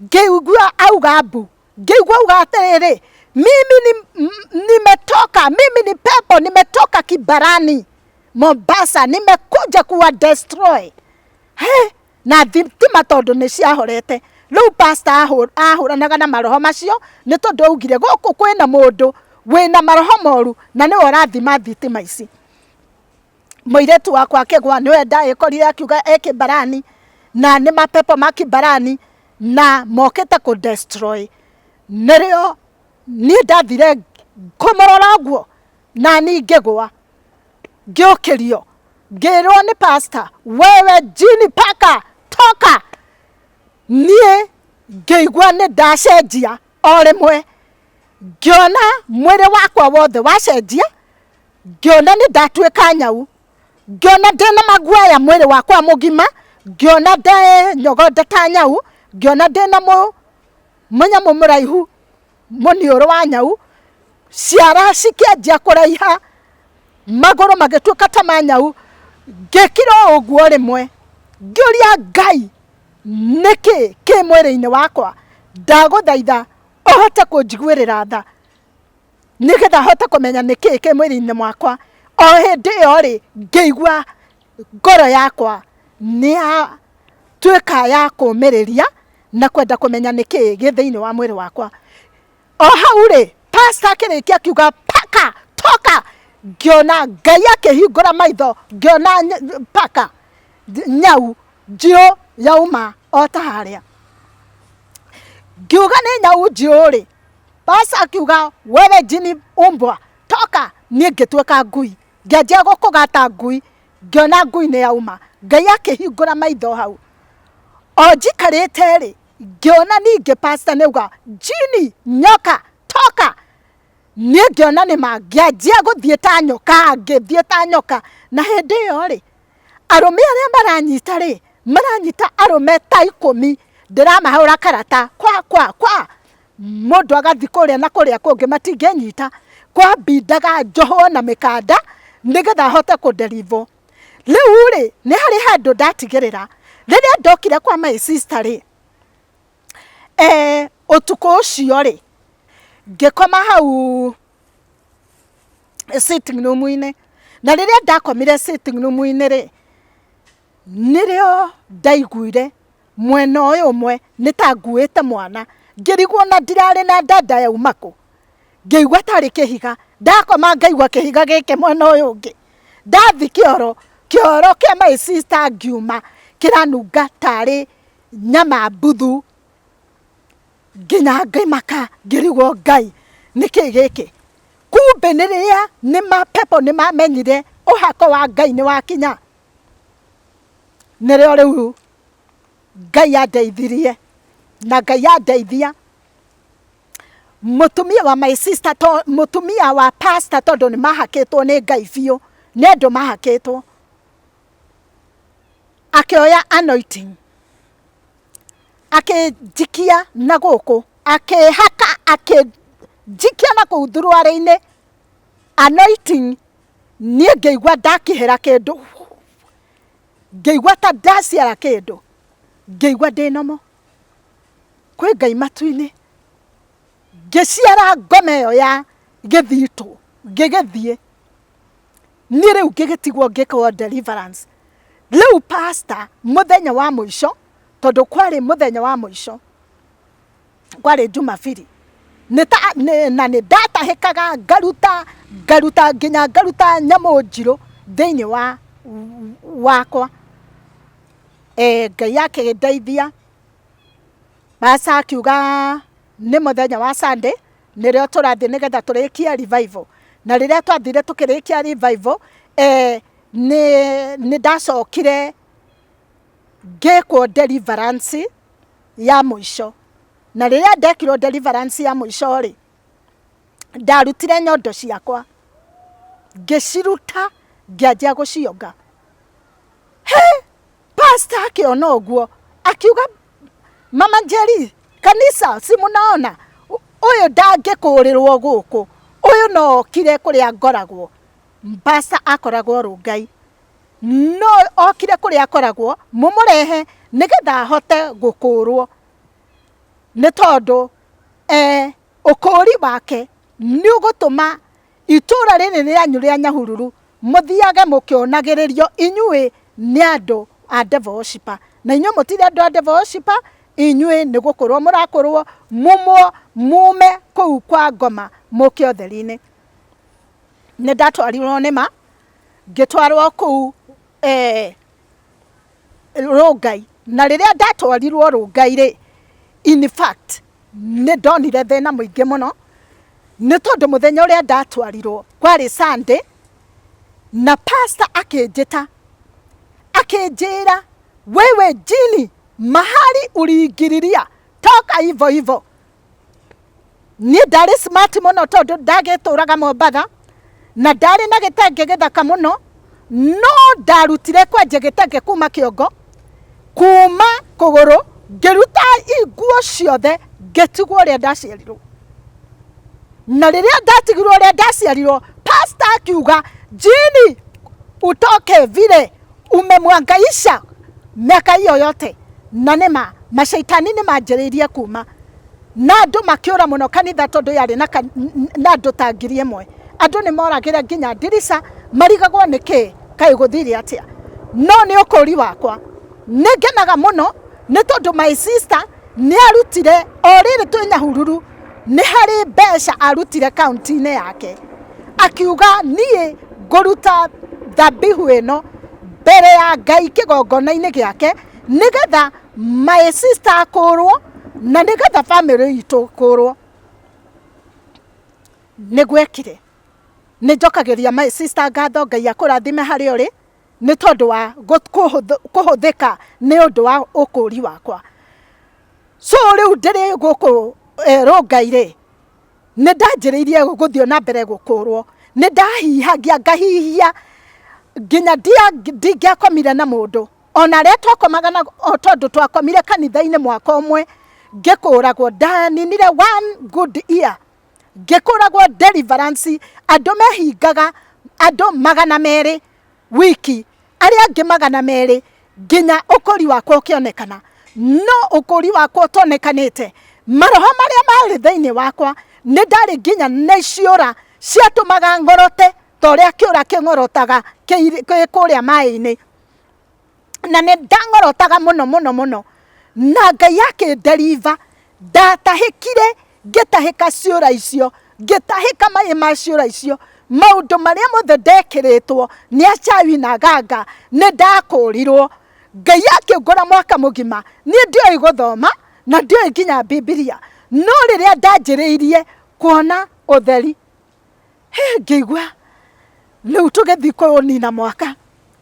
ngĩigua auga mbu, ngĩigua auga atĩrĩrĩ, mimi ni pepo, nimetoka Kibarani Mombasa, nimekuja kuwa destroy. Na thitima tondu nĩ ciahorete. Rĩu pastor ahũranaga na maroho macio nĩ tondũ augire gũkũ kwĩna mũndũ wĩna maroho moru na nĩwe ũrathima thitima ici. Mũirĩtu wakwa akĩgwa, nĩwe ndagĩkorire akiuga Kibarani na nĩ mapepo ma Kibarani na mokĩte kũ destroy. Nĩrĩo niĩ ndathire kũmũrora ũguo na niĩ ngĩgwa, ngĩũkĩrio, ngĩrwo nĩ pastor, wewe jini paka toka. Niĩ ngĩigua nĩ ndacenjia o rĩmwe, ngĩona mwĩrĩ wakwa wothe wacenjia, ngĩona nĩ ndatuĩka nyau, ngĩona ndĩna maguoya mwĩrĩ wakwa mũgima, ngĩona ndenyogonda ta nyau, ngĩona ndĩna mũnyamũ mũraihu mũniũrũ wa nyau, ciara cikĩanjia kũraiha, magũrũ magĩtuĩka ta ma nyau. Ngĩkira ũguo rĩmwe ngĩũria Ngai, nĩkĩ kĩ mwĩrĩ-inĩ wakwa? Ndagũthaitha ũhote kũnjiguĩrĩra tha nĩgetha hote kũmenya nĩkĩ kĩ mwĩrĩ-inĩ mwakwa. O hĩndĩ ĩyo rĩ, ngĩigua ngoro yakwa nĩyatuĩka ya kũũmĩrĩria na kwenda kũmenya nĩkĩ gĩ thĩinĩ wa mwĩrĩ wakwa. O hau rĩ, pastor akĩrĩkia akiuga paka toka, ngĩona Ngai akĩhingũra maitho, ngĩona paka nyau njiũ yauma o ta harĩa. Ngiuga nĩ nyau njiũ rĩ, pastor akiuga wewe jini umbwa toka. Niĩ ngĩtuĩka ngui, ngĩanjia gũkũgata ngui, ngĩona ngui nĩ yauma. Ngai akĩhingũra maitho hau. O njikarĩte rĩ, ngĩona ningĩ pastor nĩauga jini nyoka toka. Niĩ ngĩona nĩma, ngĩanjia gũthiĩ ta nyoka, ngĩthiĩ ta nyoka. Na hĩndĩ ĩyo rĩ, arũme arĩa maranyita rĩ, maranyita arũme ta 10, ndĩramahũra karata kwa mũndũ agathi kũrĩa na kũrĩa kũngĩ matingĩnyita, kwa mbindaga njohwo na mĩkanda nĩgetha hote kũnderivo. Rĩu rĩ, nĩ harĩ handũ ndatigĩrĩra rĩrĩa ndokire kwa my sister rĩ, ũtukũ ũcio rĩ, ngĩkoma hau sitting room-inĩ. Na rĩrĩa ndakomire sitting room-inĩ rĩ, nĩrĩo ndaiguire mwena ũyũ ũmwe nĩ ta nguĩte mwana, ngĩrigwo na ndirarĩ na dada yauma kũ. Ngĩigua tarĩ kĩhiga, ndakoma ngaigua kĩhiga gĩkĩ mwena ũyũ ũngĩ. Ndathi kĩoro kĩa my sister ngiuma kĩranunga tarĩ nyama mbuthu, nginya ngĩmaka, ngĩrigwo Ngai nĩkĩ gĩkĩ. Kumbe nĩ rĩrĩa nĩ mapepo nĩ mamenyire ũhako wa Ngai nĩ wakinya. Nĩrĩo rĩu Ngai andeithirie na Ngai andeithia. Mũtumia wa my sister, mũtumia wa pastor tondũ nĩ mahakĩtwo nĩ Ngai biũ, nĩ andũ mahakĩtwo, akĩoya anointing akĩnjikia na gũkũ, akĩhaka akĩnjikia na kũu thuruarĩ-inĩ anointing. Niĩ ngĩigua ndakĩhera kĩndũ, ngĩigua ta ndaciara kĩndũ, ngĩigua ndĩ nomo, kwĩ Ngai matu-inĩ. Ngĩciara ngome ĩyo ya gĩthitũ, ngĩgĩthiĩ niĩ rĩu ngĩgĩtigwo ngĩkwo deliverance. Rĩu pastor mũthenya wa mũico, tondũ kwarĩ mũthenya wa mũico, kwarĩ Jumapili, na nĩ ndatahĩkaga ngaruta nginya ngaruta nyamũ njirũ thĩinĩ wakwa. Ngai akĩndeithia, pastor akiuga nĩ mũthenya wa Sunday nĩrĩo tũrathiĩ nĩgetha tũrĩkie revival. Na rĩrĩa twathire tũkĩrĩkia revival, nĩ ndacokire ngĩkwo deliverance ya mũico. Na rĩrĩa ndekirwo deliverance ya mũico rĩ, ndarutire nyondo ciakwa, ngĩciruta ngĩanjia gũcionga. Pastor akĩona ũguo akiuga, Mama Njeri, kanisa si munaona ũyũ ndangĩkũrĩrwo gũkũ, ũyũ no okire kũrĩa ngoragwo. Pastor akoragwo Rongai, no okire kũrĩa akoragwo mũmũrehe nĩgetha ahote gũkũrwo, nĩ tondũ ũkũri wake nĩ ũgũtũma itũra rĩrĩ rĩanyu rĩa Nyahururu mũthiage mũkĩonagĩrĩrio inyuĩ nĩ andũ a devil worshiper. Na inyuĩ mũtirĩ andũ a devil worshiper, inyuĩ nĩ gũkorwo mũrakorwo mume kũu kwa ngoma mũke ũtheri-inĩ. Nĩ ndatwarirwo nĩ ma, ngĩtwarwo kũu Rongai, na rĩrĩa ndatwarirwo Rongai rĩ, in fact nĩ ndonire thĩna mũingĩ mũno, nĩ tondũ mũthenya ũrĩa ndatwarirwo kwarĩ Sunday, na pastor akĩnjĩta akĩnjĩra, wewe jini mahali uliingililia toka hivyo hivyo. Niĩ ndarĩ smart mũno tondũ ndagĩtũraga Mombatha na ndarĩ na gĩtenge gĩthaka mũno, no ndarutire kwenja gĩtenge kuma kĩongo, kuma kũgũrũ, ngĩruta nguo ciothe, ngĩtigwo ũrĩa ndaciarirwo. Na rĩrĩa ndatigirwo ũrĩa ndaciarirwo, pastor akiuga, jini utoke vile umemwangaisha miaka hiyo yote. Na nĩma mashaitani nĩ manjĩrĩirie kuma, na andũ makĩũra mũno kanitha tondũ yarĩ na andũ ta 1,000. Andũ nĩ moragĩre nginya ndirica, marigagwo nĩkĩ kaĩ gũthire atĩa. No nĩ ũkũri wakwa, nĩ ngenaga mũno nĩ tondũ my sister nĩ arutire o rĩrĩ twĩ Nyahururu, nĩ harĩ mbeca arutire kaunti-inĩ yake, akiuga niĩ ngũruta thabihu ĩno mbere ya Ngai kĩgongona-inĩ gĩake, nĩgetha my sister akũrwo na nĩgetha family itũ kũrwo. Nĩgwekire, nĩ njokagĩria my sister ngatho, Ngai akũrathime harĩa ũrĩ, nĩ tondũ wa kũhũthĩka nĩ ũndũ wa ũkũri wakwa. So rĩu ndĩrĩ gũkũ Rongai rĩ, nĩ ndanjĩrĩirie gũthiĩ na mbere gũkũrwo, nĩ ndahihagia ngahihia nginya ndingĩakomire na mũndũ. Ona rĩa twakomaga na tondũ twakomire kanitha-inĩ mwaka ũmwe, ngĩkũragwo, ndaninire 1 good year, ngĩkũragwo deliverance, andũ mehingaga andũ 200 wiki, arĩa angĩ 200, nginya ũkũri wakwa ũkĩonekana. No ũkũri wakwa ũtonekanĩte, maroho marĩa marĩ thĩinĩ wakwa nĩ ndarĩ nginya nĩ ciũra ciatũmaga ngorote ta ũrĩa kĩũra kĩng'orotaga kũrĩa maĩ-inĩ. Na nĩ ndang'orotaga mũno mũno mũno, na Ngai akĩnderiva, ndatahĩkire, ngĩtahĩka ciũra icio, ngĩtahĩka maĩ ma ciũra icio, maũndũ marĩa mothe ndekĩrĩtwo nĩ achawi na ganga, nĩ ndakũrirwo. Ngai akĩngora mwaka mũgima, niĩ ndioĩ gũthoma na ndioĩ nginya Bibilia, no rĩrĩa ndanjĩrĩirie kuona ũtheri, ngĩigua rĩu tũgĩthiĩ kũnina mwaka,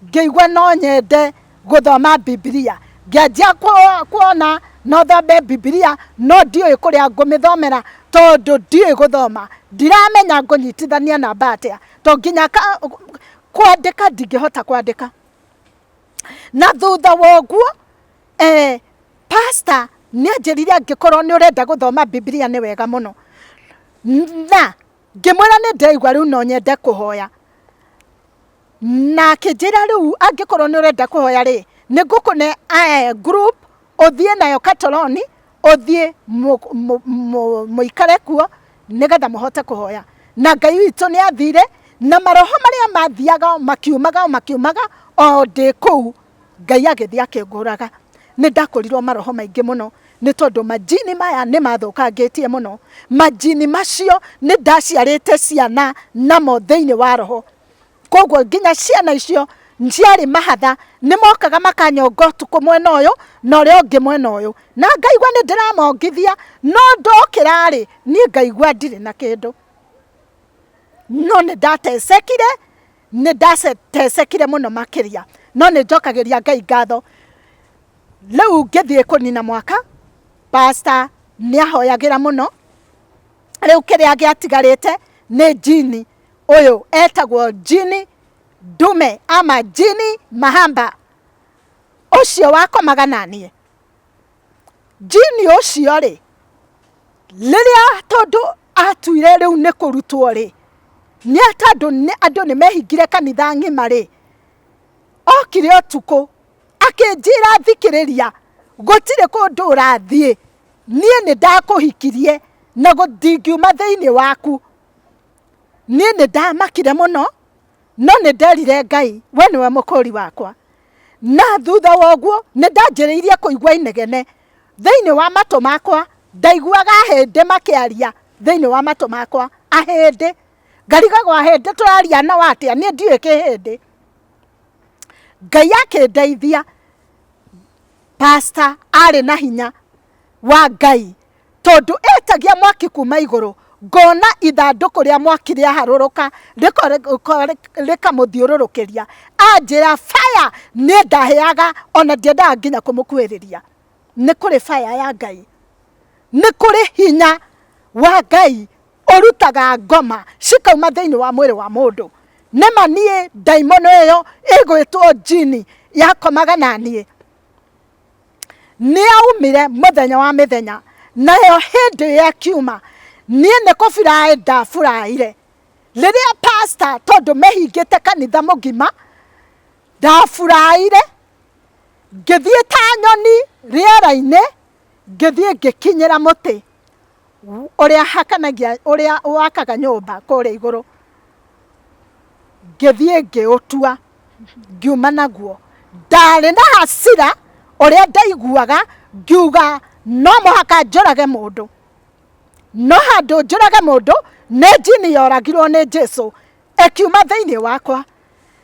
ngĩigua no nyende gũthoma Bibilia, ngĩanjia kuona no thombe Bibilia, no ndioĩ kũrĩa ngũmĩthomera tondũ ndioĩ gũthoma, ndiramenya ngũnyitithania namba atĩa, to nginya kwandĩka ndingĩhota kwandĩka. Na thutha wa ũguo pastor nĩ anjĩrire angĩkorwo nĩ ũrenda gũthoma Bibilia nĩ wega mũno, na ngĩmwĩra nĩ ndaigua rĩu no nyende kũhoya, na akĩnjĩra rĩu angĩkorwo nĩ ũrenda kũhoya rĩ, nĩ ngũkũne group ũthiĩ nayo Katoroni, ũthiĩ mũikare kuo nĩgetha mũhote kũhoya. Na Ngai witũ nĩ athire, na maroho marĩa mathiaga makiumaga o ndĩ kũu, Ngai agĩthiĩ akĩngũraga. Nĩ ndakũrirwo maroho maingĩ mũno, nĩ tondũ majini maya nĩ mathũkangĩtie mũno. Majini macio nĩ ndaciarĩte ciana namo thĩinĩ wa roho, koguo nginya ciana icio ciarĩ mahatha, nĩ mokaga makanyonga ũtukũ mwena ũyũ na ũrĩa ũngĩ mwena ũyũ, na ngaigua nĩ ndĩramongithia, no ndokĩra-rĩ niĩ ngaigua ndirĩ na kĩndũ. No nĩ ndatecekire mũno makĩria, no nĩ njokagĩria Ngai ngatho. Leu ngethie kunina mwaka pastor niahoyagira muno. Leu kiria giatigarite ni jini uyu etagwo jini dume ama jini mahamba ucio wakomaga nanie. Jini ucio ri liria tondu atuire riu ni kurutwo ri ni andu ni mehingire kanitha ng'ima ri okire utuku akinjira thikiriria gutire kundu urathie nie ni ndakuhikirie na gutingiuma thiini waku. Nie ni ndamakire muno no ni nderire Ngai we niwe mukuri wakwa. Na thutha woguo ni ndanjiriirie kuigua inegene thiini wa matu makwa. Ndaiguaga ahinde makiaria thiini wa matu makwa. Ahinde ngarigagwo ahinde turaria na watia nie ndiwe kihinde. Ngai akindeithia. Pastor ari na hinya wa Ngai tondu etagia mwaki kuma iguru. Ngona ithanduku ria mwaki ria haruruka rikamuthiururukiria anjira fire ni ndaheaga ona ndiendaga nginya kumukwiriria. Ni kuri fire ya Ngai, ni kuri hinya wa Ngai urutaga ngoma cikauma thiini wa mwiri wa mundu. Nema nie daimono iyo igwitwo jini yakomaga nanie ni aumire muthenya wa mithenya nayo hindi ya kiuma nie ne kofirae ndafuraire riria pastor tondu mehingite kanitha mugima ndafuraire ngithie ta nyoni riera-ini ngithie ngikinyira muti uria hakanagia uria wakaga nyumba kuria iguru ngithie ngiutua ngiuma naguo. Ndari na hasira uria ndaiguaga ngiuga no muhaka njurage mundu. No handu njurage mundu ni jini yoragirwo ni Jesu ekiuma thiini wakwa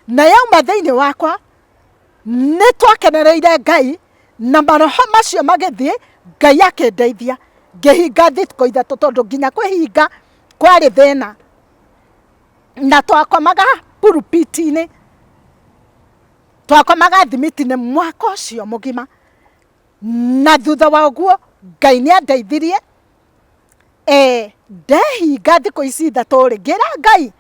na yauma thiini wakwa ni twakenereire Ngai na maroho macio magithie Ngai akindeithia ngihinga thikũ ithatu tondu nginya kwihinga kwari thina na twakomaga pulpiti-ini twakomaga thimiti-ini mwaka ucio mugima. Na thutha wa uguo Ngai ni andeithirie ndehinga thikũ ici ithatu ri ngira Ngai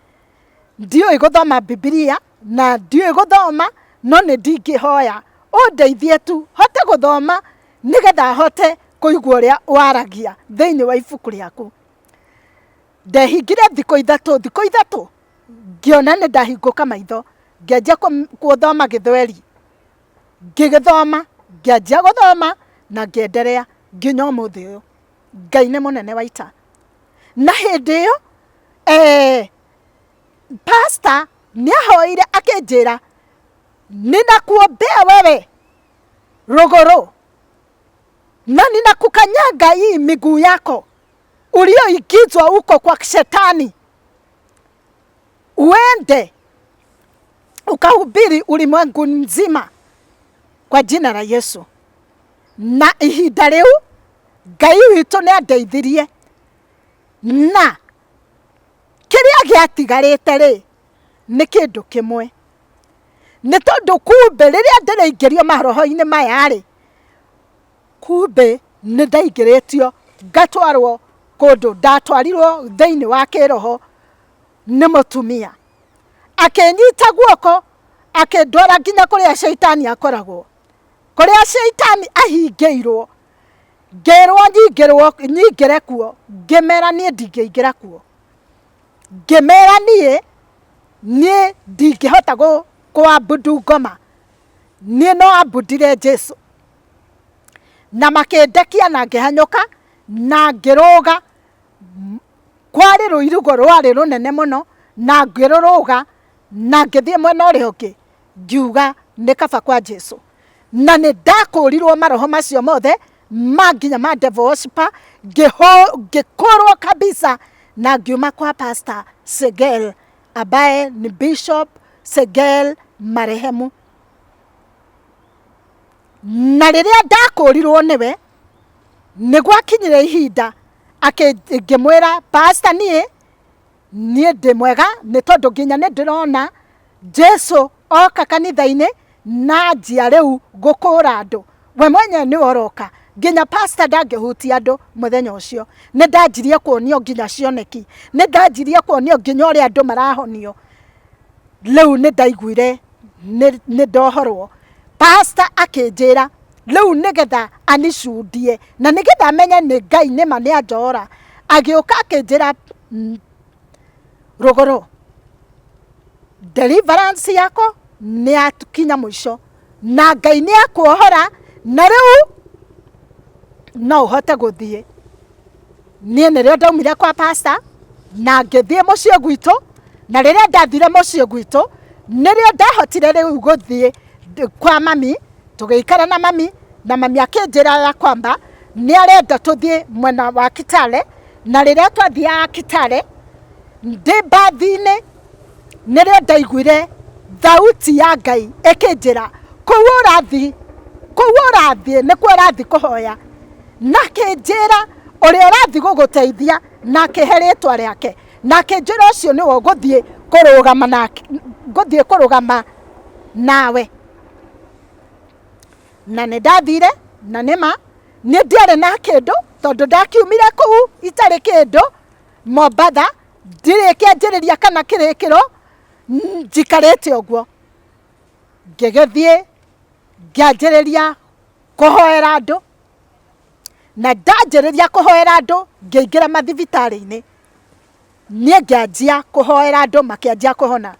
ndiũĩ guthoma Bibilia na ndiũĩ guthoma no ni ndingihoya undeithie tu hote guthoma nigetha hote kuigua uria waragia thiini wa ibuku riaku. Ndehingire thikũ ithatu ngiona ni ndahinguka maitho ngianjia guthoma Githweri ngigithoma ngianjia guthoma na ngienderea nginya umuthi uyu. Ngai ni munene wa ita. Na hindi iyo pastor niahoire akinjira ninakuombea wewe Ruguru na ninakukanyanga hii miguu yako ulioingizwa huko kwa shetani uende ukahubiri ulimwengu mzima kwa jina la Yesu. Na ihinda riu Ngai witu ni andeithirie na kiria giatigarite ri ni kindu kimwe. Ni tondu kumbe riria ndiraingirio maroho-ini maya ri kumbe ni ndaingiritio ngatwarwo kundu ndatwarirwo thiini wa kiroho ni mutumia akinyita guoko akindwara nginya kuria shaitani akoragwo kuria shaitani ahingiirwo ngirwo nyingire kuo ngimera nie ndingĩingĩra kuo ngimera nie ndingĩhota kuabudu ngoma nie no abudire Jesu. Na makindekia na ngihanyuka na ngiruga kwari ruirugo rwari runene muno na ngiruruga na ngithie mwena uria ungi ngiuga ni kaba kwa Jesu. Na ni ndakurirwo maroho macio mothe manginya ma devil worshiper ngikorwo kabisa na ngiuma kwa Pastor Segel ambaye ni Bishop Segel marehemu. Na riria ndakurirwo niwe nigwakinyire ihinda ngimwira pastor nie ndi mwega ni tondu nginya ni ndirona Jesu oka kanitha-ini na njia riu gukura andu we mwenye ni oroka nginya pastor ndangĩhutia andũ mũthenya ũcio nĩ ndanjirie kuonio nginya cioneki nĩ ndanjirie kuonio nginya ũrĩa andũ marahonio rĩu nĩ ndaiguire nĩ ndohorwo pastor akĩnjĩra rĩu nĩgetha anicundie na nĩgetha amenye nĩ Ngai nĩma nĩ anjora agĩũka akĩnjĩra Rũgũrũ deliverance yako nĩ atukinya mũico na Ngai nĩ akuohora na rĩu no ũhote gũthiĩ niĩ nĩrĩo ndaumire kwa pastor na ngĩthiĩ mũciĩ gwitũ na rĩrĩa ndathire mũciĩ gwitũ nĩrĩo ndahotire rĩu gũthiĩ kwa mami tũgĩikara na mami akĩnjĩra ya kwamba nĩ arenda tũthiĩ mwena wa Kitale na rĩrĩa twathiaga Kitale ndĩ mbathi-inĩ nĩrĩo ndaiguire thauti ya Ngai ĩkĩnjĩra kũu ũrathiĩ nĩkuo ũrathiĩ kũhoya na kĩnjĩra ũrĩa ũrathiĩ gũgũteithia na kĩhe rĩtwa rĩake na kĩnjĩra ũcio nĩwe gũthiĩ kũrũgama nawe na nĩ ndathire na nĩma nĩ ndiarĩ na kĩndũ tondũ ndakiumire kũu itarĩ kĩndũ Mombatha ndirĩ kĩanjĩrĩria kana kĩrĩkĩro njikarĩte ũguo ngĩgĩthiĩ ngĩanjĩrĩria kũhoera andũ na ndanjĩrĩria kũhoera andũ ngĩingĩra mathibitarĩ-inĩ niĩ ngĩanjia kũhoera andũ makĩanjia kũhona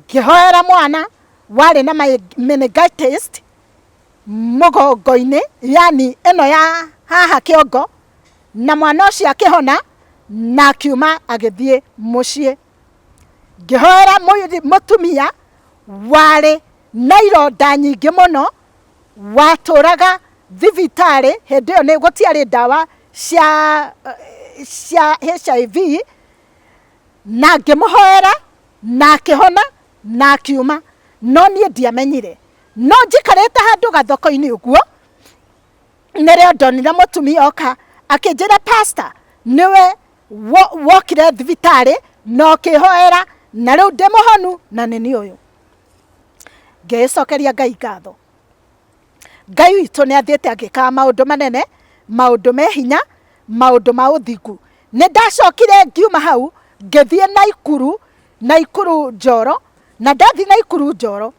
ngĩhoera mwana warĩ na meningitis mũgongo-inĩ yani ĩno ya haha kĩongo na mwana ũcio akĩhona na akiuma agĩthiĩ mũciĩ ngĩhoera mũtumia warĩ na ironda nyingĩ mũno watũraga thibitarĩ hĩndĩ ĩyo nĩ gũtiarĩ ndawa cia HIV na ngĩmũhoera na akĩhona na akiuma no niĩ ndiamenyire no njikarĩte handũ gathoko-inĩ ũguo nĩrĩo ndonire mũtumia oka akĩnjĩra pastor nĩwe wokire thibitarĩ na ũkĩhoera na rĩu ndĩ mũhonu na nĩ niĩ ũyũ ngĩcokeria Ngai ngatho Ngai witũ nĩ athiĩte agĩkaga maũndũ manene maũndũ me hinya maũndũ ma ũthingu nĩ ndacokire ngiuma hau ngĩthiĩ Naikuru Njoro na ndathiĩ Naikuru Njoro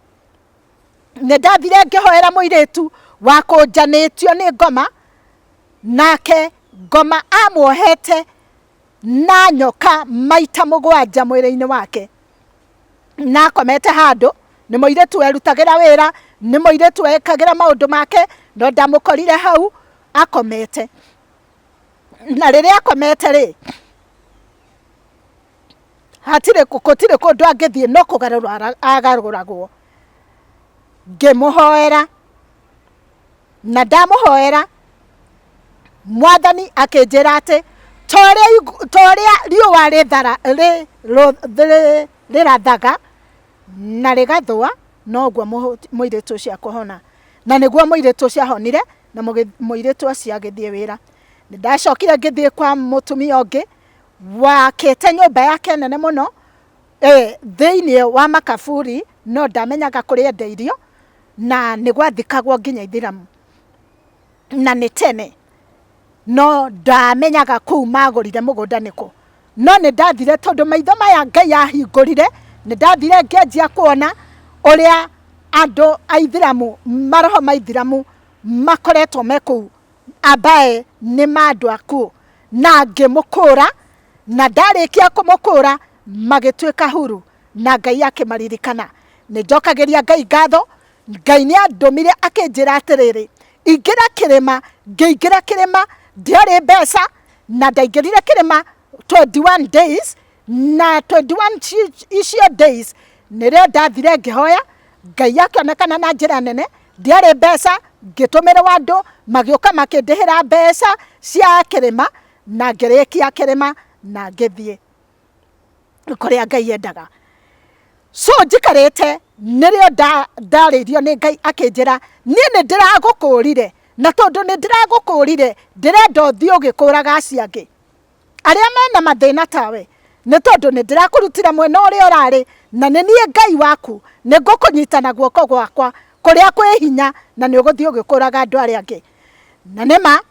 nĩ ndathire ngĩhoera mũirĩtu wa kũnjanĩtio nĩ ngoma nake ngoma amuohete na nyoka maita mũgwanja mwĩrĩ-inĩ wake na akomete handũ nĩ mũirĩtu werutagĩra wĩra nĩ mũirĩtu ekagĩra maũndũ make no ndamũkorire hau akomete na rĩrĩa akomete rĩ gũtirĩ kũndũ angĩthiĩ no kũgarũra agarũragwo ngĩmũhoera na ndamũhoera Mwathani akĩnjĩra atĩ torĩa riũa rĩrathaga na rĩgathũa noguo mũirĩtu ũcio akũhona na nĩguo mũirĩtu ũcio ahonire na mũirĩtu ũcio agĩthiĩ wĩra nĩ ndacokire ngĩthiĩ kwa mũtumia ũngĩ wakĩte nyũmba yake nene mũno thĩinĩ wa Makaburi no ndamenyaga kũrĩa endeirio na nĩ gwathikagwo nginya ithiramu na nĩ tene no ndamenyaga kũu magũrire mũgũnda nĩkũ no nĩ ndathire tondũ maitho maya Ngai ahingũrire nĩ ndathire ngĩanjia kuona ũrĩa andũ a ithiramu maroho ma ithiramu makoretwo me kũu ambaye nĩ mandũ akuo na ngĩmũkũra na ndarĩkia kũmũkũra magĩtuĩka huru na Ngai akĩmaririkana nĩ njokagĩria Ngai ngatho Ngai nĩ andũmire akĩnjĩra atĩrĩrĩ ingĩra kĩrĩma ngĩingĩra kĩrĩma ndiarĩ mbeca na ndaingĩrire kĩrĩma 21 days na 21 icio days nĩrĩo ndathire ngĩhoya Ngai akĩonekana na njĩra nene ndiarĩ mbeca ngĩtũmĩrwo andũ magĩũka makĩndĩhĩra mbeca cia kĩrĩma na ngĩrĩkia kĩrĩma na ngĩthiĩ kũrĩa Ngai endaga so njikarĩte nĩrĩo ndarĩirio nĩ Ngai akĩnjĩra niĩ nĩ ndĩragũkũrire na tondũ nĩ ndĩragũkũrire ndĩrenda ũthiĩ ũgĩkũraga acio angĩ arĩa mena mathĩna tawe nĩ tondũ nĩ ndĩrakũrutire mwena ũrĩa ũrarĩ na nĩ niĩ Ngai waku nĩ ngũkũnyita na guoko gwakwa kuria kwi hinya na ni uguthii ugikuraga andu aria angi na nima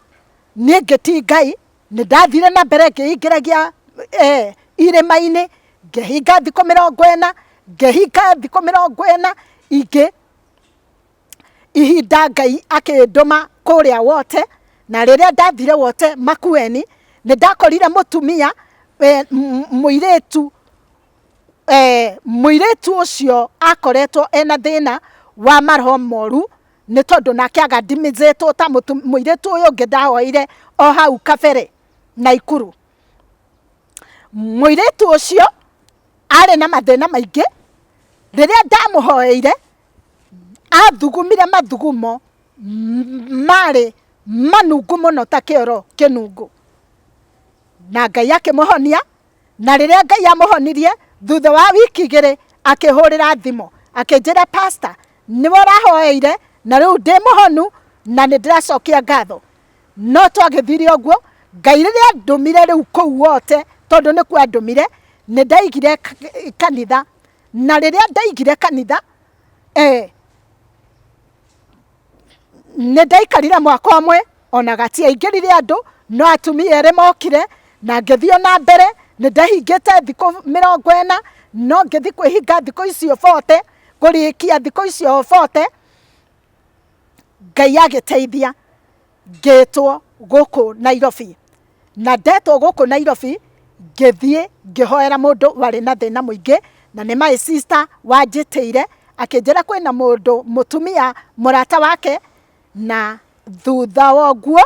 ni ngiti Ngai ni ndathire na mbere ngiingiragia irima-ini ngehinga thikũ 40 ngehinga thikũ 40 ingĩ ihinda Ngai akinduma kuria wote na riria ndathire wote Makueni ni ndakorire mutumia muiritu ucio akoretwo ena thina wa maroho moru ni tondu nake agadimizetwo ta muiritu uyu ungi ndahoire o hau kabere Naikuru. Muiritu ucio ari na mathina maingi riria ndamuhoeire athugumire mathugumo mari manungu muno ta kioro kinungu na Ngai akimuhonia na riria Ngai amuhonirie thutha wa wiki 2 akihurira thimo akinjira pastor niwe rahoeire na riu ndi muhonu na ni ndiracokia ngatho no twagithire uguo Ngai riria ndumire riu kuu wote tondu ni kwa ndumire ni ndaigire kanitha na riria ndaigire kanitha ni ndaikarire mwaka umwe ona gatiaingirire andu no atumia ere mokire na ngithio na mbere ni ndahingite thikũ 40 no ngithi kwihinga thikũ icio 40 kurikia thikũ icio 40 Ngai agiteithia ngitwo guku Nairobi na ndetwo guku Nairobi ngithie ngihoera mundu wari na thina muingi na ni my sister wanjitire akinjira kwina mundu mutumia murata wake na thutha woguo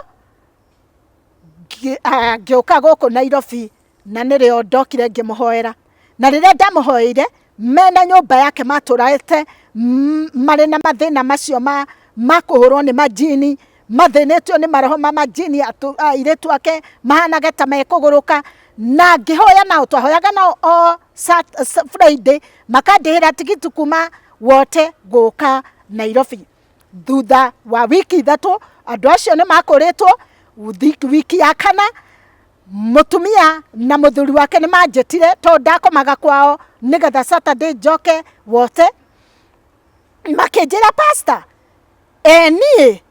ngioka guku Nairobi na nirio ndokire ngimuhoera na riria ndamuhoeire mena nyumba yake maturate mari na mathina macio makuhurwo ni majini mathinitio ni maroho ma majini airetu ake mahanage ta mekuguruka na ngihoya nao twahoyaga nao o Friday makandihira tigiti kuma wote guka Nairobi thutha wa wiki 3 andu acio ni makuritwo wiki ya 4 mutumia na muthuri wake ni manjetire to ndakomaga kwao nigetha Saturday njoke wote makinjira pastor nie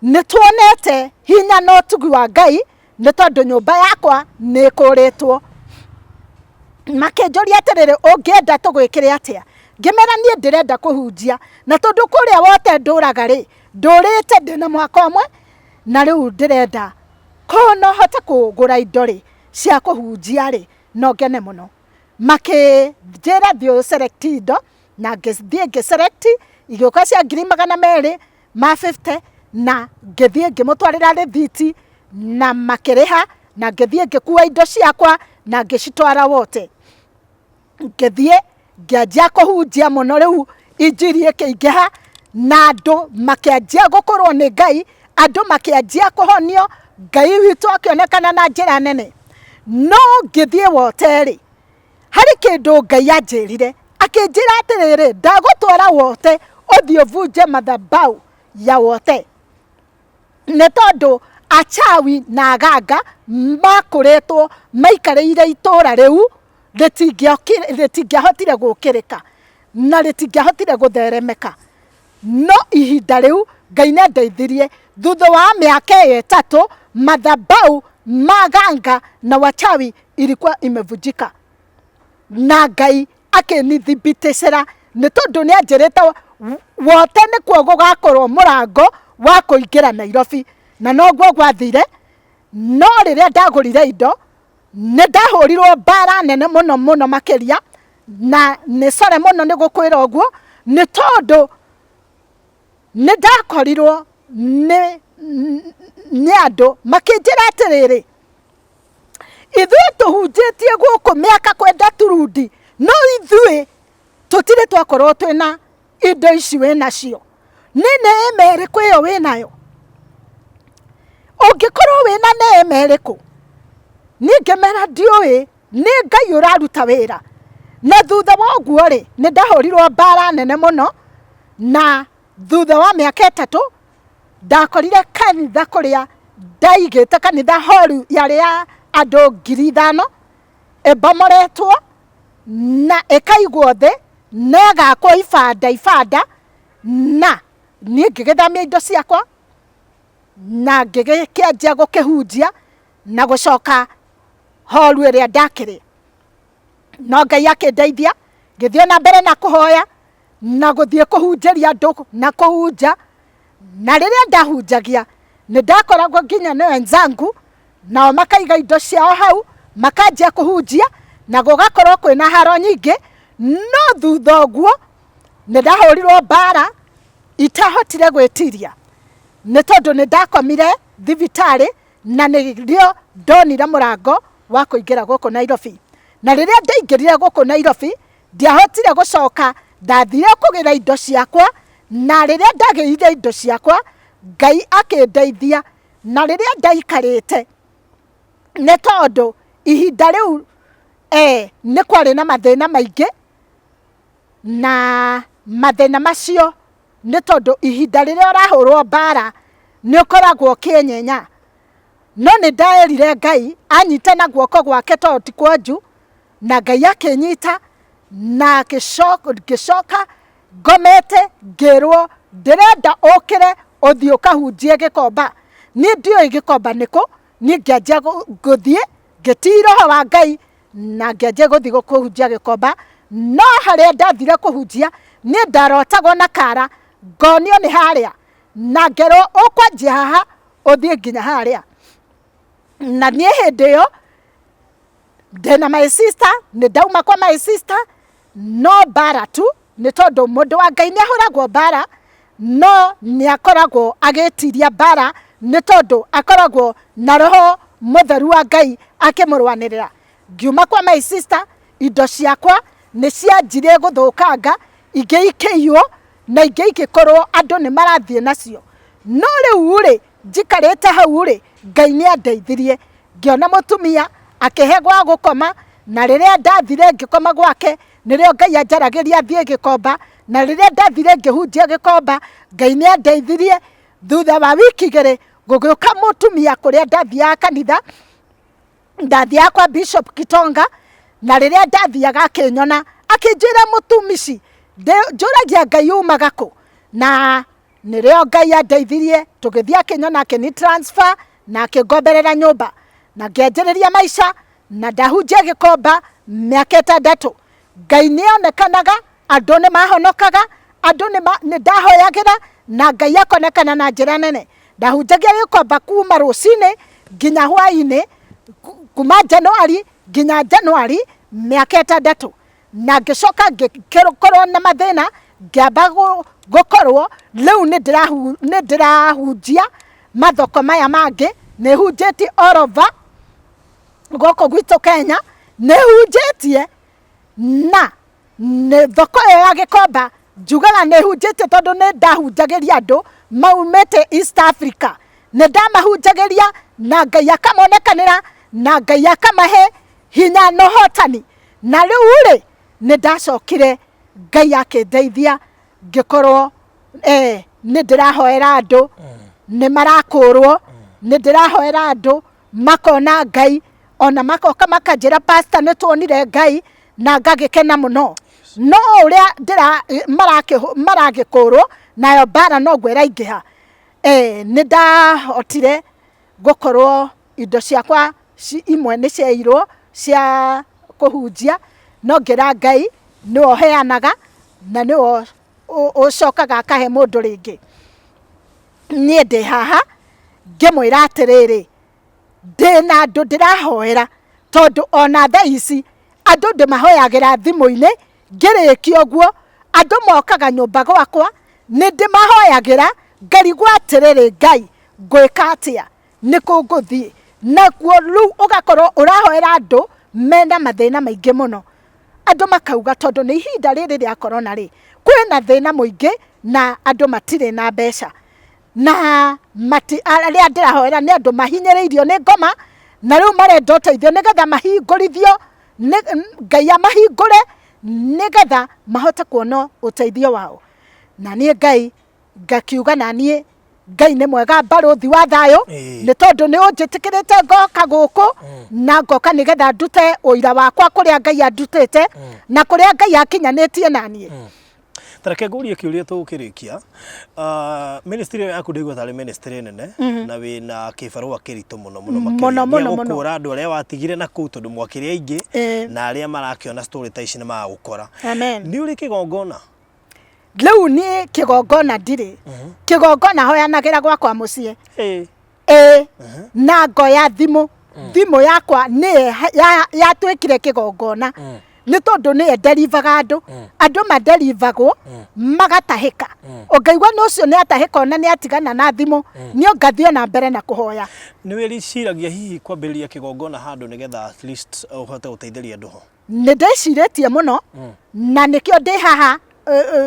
ni tuonete hinya no tugi wa Ngai ni tondu nyumba yakwa ni kuritwo makinjoria atiriri ungienda tugwikire atia ngimera nie ndirenda kuhunjia na tondu kuria wote nduraga ri ndurite ndina mwaka umwe na riu ndirenda kono hota kugura indo ri cia kuhunjia ri no ngene muno makinjira thio select indo na ngithie ngiselect igioka cia 250 na ngithie ngimutwarira rithiti na makiriha na ngithie ngikua indo ciakwa na ngicitwara wote ngithie ngianjia kuhunjia muno riu injiri ikiingiha na andu makianjia gukorwo ni Ngai andu makianjia kuhonio Ngai witu akionekana na njira nene no ngithie wote ri hari kindu Ngai anjirire akinjira atiriri ndagutwara wote uthio vunje madhabau ya wote ni tondu achawi na aganga makuretwo maikarire itura riu ritingiahotire gukirika na ritingiahotire gutheremeka no ihinda riu Ngai ne ndeithirie thutha wa miaka 3 madhabau maganga na wachawi ilikuwa imevujika na Ngai akinithibitishira ni tondu ni anjirite wote ni kuo gugakorwo murango wa kuingira Nairobi na noguo gwathire no riria ndagurire indo ni ndahurirwo bara nene muno makiria na ni sore muno ni gukwira uguo ni tondu ni ndakorirwo ni andu makinjira atiriri ithui tuhunjitie guku miaka kwenda turundi no ithui tutire twakorwo twina indo ici winacio ni neema iriku iyo winayo ungikorwo wina neema iriku ningimera ndiui ni Ngai uraruta wira na thutha wa uguo ri ni ndahurirwo bara nene muno na thutha wa miaka 3 ndakorire kanitha kuria ndaigite kanitha horu yari ya andu 5,000 ebomoretwo na ikaigwo thi na gakwo ibanda na niĩ ngĩgĩthamia indo ciakwa na ngĩgĩkĩanjia gũkĩhunjia na gũcoka horu ĩrĩa ndakĩrĩ. No Ngai akĩndeithia ngĩthiĩ na mbere na kũhoya na gũthiĩ kũhunjĩria andũ na kũhunja, na rĩrĩa ndahunjagia nĩ ndakoragwo nginya nĩ wenzangu nao makaiga indo ciao hau makanjia kũhunjia na gũgakorwo kwĩna haro nyingĩ. No thutha ũguo nĩ ndahũrirwo mbara itahotire gwĩtiria, nĩ tondũ nĩ ndakomire thibitarĩ na nĩrĩo ndonire mũrango wa kũingĩra gũkũ Nairobi. Na rĩrĩa ndaingĩrire gũkũ Nairobi ndiahotire gũcoka, ndathire kũgĩra indo ciakwa, na rĩrĩa ndagĩire indo ciakwa Ngai akĩndeithia. Na rĩrĩa ndaikarĩte nĩ tondũ ihinda rĩu nĩ kwarĩ na mathĩna maingĩ, na mathĩna macio nĩ tondũ ihinda rĩrĩa ũrahũrwo mbara nĩ ũkoragwo kĩnyenya. No nĩ ndaerire Ngai anyita na guoko gwake tondũ ti kwanju, na Ngai akĩnyita na ngĩcoka ngomete ngĩrwo ndĩrenda ũkĩre ũthiĩ ũkahunjie Gĩkomba. Niĩ ndiũĩ Gĩkomba nĩkũ, niĩ ngĩanjia gũthiĩ ngĩtii Roho wa Ngai na ngĩanjia gũthiĩ kũhunjia Gĩkomba. No harĩa ndathire kũhunjia niĩ ndarotagwo na kara, ngonio nĩ harĩa na ngerwo ũkwanjia haha ũthiĩ nginya harĩa. Na niĩ hĩndĩ ĩyo ndĩna my sister, nĩ ndauma kwa my sister, no mbara tu, nĩ tondũ mũndũ wa Ngai nĩ ahũragwo mbara, no nĩ akoragwo agĩtiria mbara nĩ tondũ akoragwo na Roho Mũtheru wa Ngai akĩmũrwanĩrĩra. Ngiuma kwa my sister, indo ciakwa nĩ cianjire gũthũkanga, ingĩ ikĩiywo na ingĩ igĩkorwo andũ nĩ marathiĩ nacio. No rĩu-rĩ njikarĩte hau-rĩ, Ngai nĩ andeithirie, ngĩona mũtumia akĩhe gwa gũkoma, na rĩrĩa ndathire ngĩkoma gwake nĩrĩo Ngai anjaragĩria thiĩ Gĩkomba, na rĩrĩa ndathire ngĩhunjia Gĩkomba Ngai nĩ andeithirie. Thutha wa wiki igĩrĩ gũgĩũka mũtumia kũrĩa ndathiaga kanitha, ndathiaga kwa Bishop Kitonga, na rĩrĩa ndathiaga akĩnyona akĩnjĩra mũtumici njũragia Ngai umaga kũ, na nĩrĩo Ngai andeithirie tũgĩthiĩ akĩnyona akĩni transfer na akĩngomberera nyũmba na ngĩanjĩrĩria maica na ndahunjia Gĩkomba mĩaka 6. Ngai nĩ onekanaga, andũ nĩ mahonokaga, andũ nĩ ndahoyagĩra na Ngai akonekana na njĩra nene. Ndahunjagia Gĩkomba kuma rũcinĩ nginya hwaĩ-inĩ, kuma Januari nginya Januari mĩaka 6, na ngĩcoka ngĩkorwo na mathĩna ngĩamba gũkorwo rĩu nĩ ndĩrahunjia mathoko maya mangĩ, nĩ hunjĩtie all over gũkũ gwitũ Kenya, nĩ hunjĩtie na thoko ĩyo ya Gĩkomba njugaga nĩ hunjĩtie tondũ nĩ ndahunjagĩria andũ maumĩte East Africa, nĩ ndamahunjagĩria na Ngai akamonekanĩra na Ngai akamahe hinya na ũhotani. Na rĩu-rĩ nĩ ndacokire Ngai akĩndeithia ngĩkorwo nĩ ndĩrahoera andũ nĩ marakũrwo, nĩ ndĩrahoera andũ makona Ngai, ona makoka makanjĩra pastor nĩ tuonire Ngai, na ngagĩkena mũno. No ũrĩa maragĩkũrwo nayo mbara noguo ĩraingĩha. Nĩ ndahotire gũkorwo indo ciakwa imwe nĩ ciairwo cia kũhunjia, no ngĩra Ngai nĩwe ũheanaga na nĩwe ũcokaga akahe mũndũ rĩngĩ. Niĩ ndĩ haha ngĩmwĩra atĩrĩrĩ, ndĩna andũ ndĩrahoera, tondũ ona thaa ici andũ ndĩmahoyagĩra thimũ-inĩ, ngĩrĩkia ũguo andũ mokaga nyũmba gwakwa nĩ ndĩmahoyagĩra, ngarigwo atĩrĩrĩ Ngai ngwĩka atĩa, nĩkũ ngũthiĩ. Naguo rĩu ũgakorwo ũrahoera andũ mena mathĩna maingĩ mũno. Andũ makauga tondũ nĩ ihinda rĩrĩ rĩa corona-rĩ, kwĩna thĩna mũingĩ na andũ matirĩ na mbeca, na arĩa ndĩrahoera nĩ andũ mahinyĩrĩirio nĩ ngoma, na rĩu marenda ũteithio nĩgetha mahingũrithio, Ngai amahingũre nĩgetha mahote kuona ũteithio wao. Na niĩ Ngai ngakiuga na niĩ Ngai nĩ mwega, mbarũthi wa thayũ, nĩ tondũ nĩ ũnjĩtĩkĩrĩte ngoka gũkũ na ngoka nĩgetha ndute ũira wakwa kũrĩa Ngai andutĩte na kũrĩa Ngai akinyanĩtie na niĩ. Tareke ngurie kiuria tukirikia ministry yaku ndigwa tari ministry nene na wina kibarua kirito muno makĩria gũkũra andũ arĩa watigire na kũu tondũ mwakĩrĩ aingĩ na arĩa marakĩona story ta ici nĩ magũkora. Nĩ ũrĩ kĩgongona? Rĩu niĩ kĩgongona ndirĩ. Kĩgongona hoyanagĩra gwakwa mũciĩ. Na ngoya thimũ yakwa nĩ yatuĩkire kĩgongona. Nĩ tondũ nĩ nderivaga andũ manderivagwo magatahĩka. Ũngaigua nĩ ũcio nĩ atahĩka ona nĩ atigana na thimũ nĩ ngathiĩ na mbere na kũhoya. Nĩ wĩriciragia hihi kwambĩrĩria kĩgongona handũ nĩgetha at least ũhote gũteithĩria andũ ho? Nĩ ndĩcirĩtie mũno na nĩkĩo ndĩ haha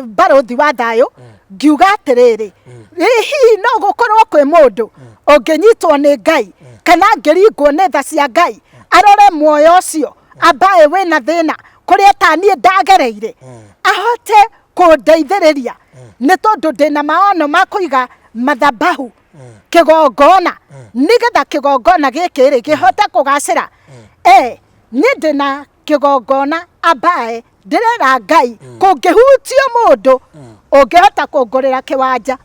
barothi wa thayũ ngiuga atĩrĩrĩ, hihi no gũkorwo kwĩ mũndũ ũngĩnyitwo nĩ Ngai kana ngĩringwo nĩ tha cia Ngai arore muoyo ũcio ambaye wĩna thĩna kũrĩa ta niĩ ndagereire ahote kũndeithĩrĩria nĩ tondũ ndĩna maono ma kũiga mathabahu kĩgongona nĩgetha kĩgongona gĩkĩ kĩhote kũgacĩra. Niĩ ndĩna kĩgongona ambaye ndĩrera Ngai kũngĩhutio mũndũ ũngĩhota kũngũrĩra kĩwanja,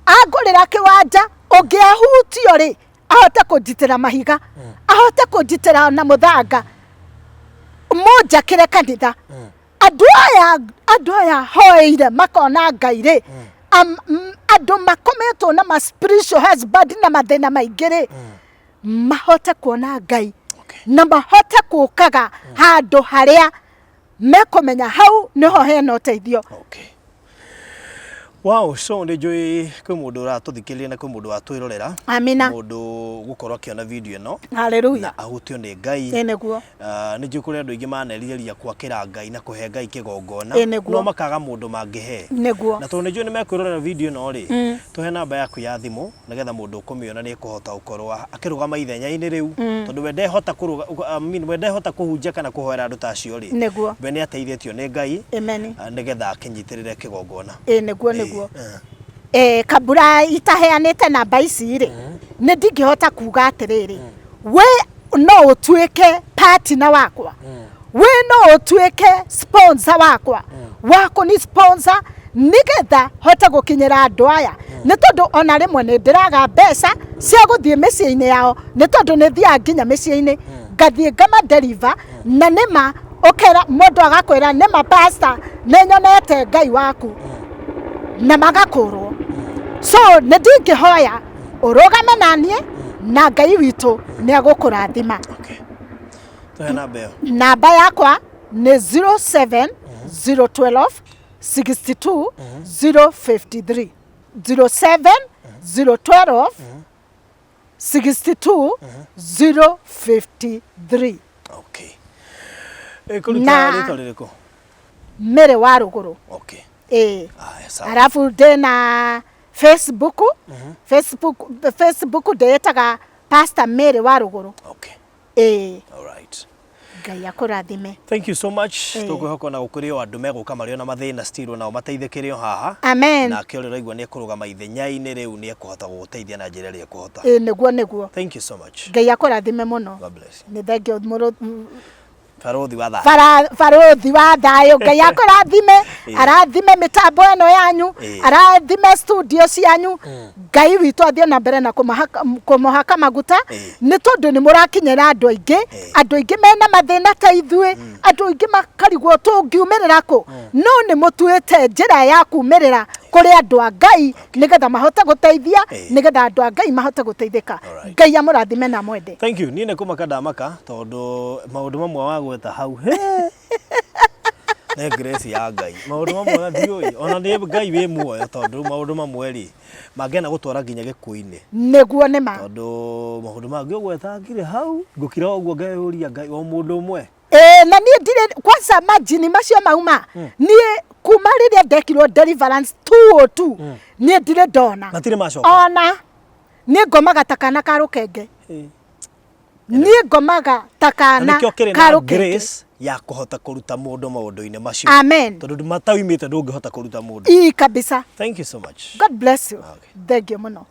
angũrĩra kĩwanja ũngĩahutio rĩ ahote kũnjitĩra mahiga, ahote kũnjitĩra na mũthanga mũnjakĩre kanitha. Andũ aya hoeire makona Ngai rĩ, andũ makometwo na ma spiritual husband na mathĩna maingĩ rĩ, mahote kuona Ngai na mahote kũkaga handũ harĩa mekũmenya hau nĩho hena ũteithio. Wow, so nĩnjũĩ kwĩ mũndũ ũratũthikĩrĩria na kwĩ mũndũ watwĩrorera. Amina. Mũndũ gũkorwo akĩona video ĩno. Hallelujah. Na ahutio nĩ Ngai. Nĩguo. Nĩnjũĩ kũrĩ andũ aingĩ manerirĩria gwakĩra Ngai na kũhe Ngai kĩgongona. No makaga mũndũ mangĩhe. Nĩguo. Na tondũ nĩnjũĩ nĩmekwĩrorera video ĩno rĩ, tũhe namba yaku ya thimũ nĩgetha mũndũ ũkũmĩona nĩekũhota gũkorwo akĩrũgama ithenya-inĩ rĩu tondũ we ndehota kũhunjia kana kũhoera andũ ta acio rĩ. Nĩguo. We nĩateithĩtio nĩ Ngai. Amen. Nĩgetha akĩnyitĩrĩre kĩgongona. Nĩguo. Kabura itaheanĩte namba ici rĩ, nĩ ndingĩhota kuga atĩrĩrĩ, we no ũtuĩke partner wakwa, we no ũtuĩke sponsor wakwa, wako ni sponsor nĩgetha hote gũkinyĩra andũ aya. Nĩ tondũ ona rĩmwe nĩ ndĩraga mbeca cia gũthiĩ mĩciĩ-inĩ yao, nĩ tondũ nĩ thiaga nginya mĩciĩ-inĩ ngathiĩ ngamaderiva na nĩma ũkera mũndũ agakwĩra nĩma pastor nĩnyonete Ngai waku na magakũrwo. So nĩ ndingĩhoya ũrũgame naniĩ na Ngai witũ nĩ agũkũrathima. Namba yakwa nĩ 07012 62 053 07012 62 053. Mere Waruguru. Alafu ndĩna Facebook ndĩĩtaga Pastor Mary Waruguru. Ngai akũrathime. Thank you so much. Tũkwĩhoka na gũkũrĩ o andũ megũka marĩ na mathĩna still nao mateithĩkĩre o haha. Amen. Na kĩo rĩraigua nĩ ekũrũgama ithenya-inĩ rĩu nĩ ekũhota gũgũteithia na njĩra ĩrĩa ekũhota. Nĩguo. Thank you so much. Ngai akũrathime mũno. God bless. Nĩ thengio Barothi wa thayũ. Barothi wa thayũ. Ngai akũrathime, arathime mĩtambo ĩno yanyu, arathime studio cianyu. Ngai witũ athiĩ na mbere na kũmũhaka maguta nĩ tondũ nĩ mũrakinyĩra andũ aingĩ mena mathĩna ta ithuĩ, andũ aingĩ makarigwo tũngiumĩrĩra kũ, no nĩ mũtuĩte njĩra ya kumĩrĩra kũrĩ andũ a Ngai nĩgetha mahote gũteithia, nĩgetha andũ a Ngai mahote gũteithĩka. Ngai amũrathime na mwende. Thank you. Niĩ nĩ kũmaka ndamaka tondũ maũndũ mamwe wa gweta hau nĩ grace ya Ngai. Maũndũ mamwe na thiũĩ ona nĩ Ngai wĩ muoyo tondũ maũndũ mamwe rĩ mangĩana gũtwara nginya gĩkuũ-inĩ. Nĩguo nĩma. Tondũ maũndũ mangĩ ũgweta ngire hau ngũkira ũguo ngayũria Ngai o mũndũ ũmwe. Na niĩ ndirĩ kwanza majini macio mauma niĩ kuma rĩrĩa ndekirwo deliverance 202 niĩ ndirĩ ndona. Matirĩ macoka. Ona niĩ ngomaga ta kana ka rũkenge. Niĩ ngomaga ta kana ka rũkenge. Ya kũhota kũruta mũndũ maũndũ-inĩ macio. Amen. Tondũ mataumĩte ndũngĩhota kũruta mũndũ. Kabisa. Thank you so much. God bless you. Thank you mũno.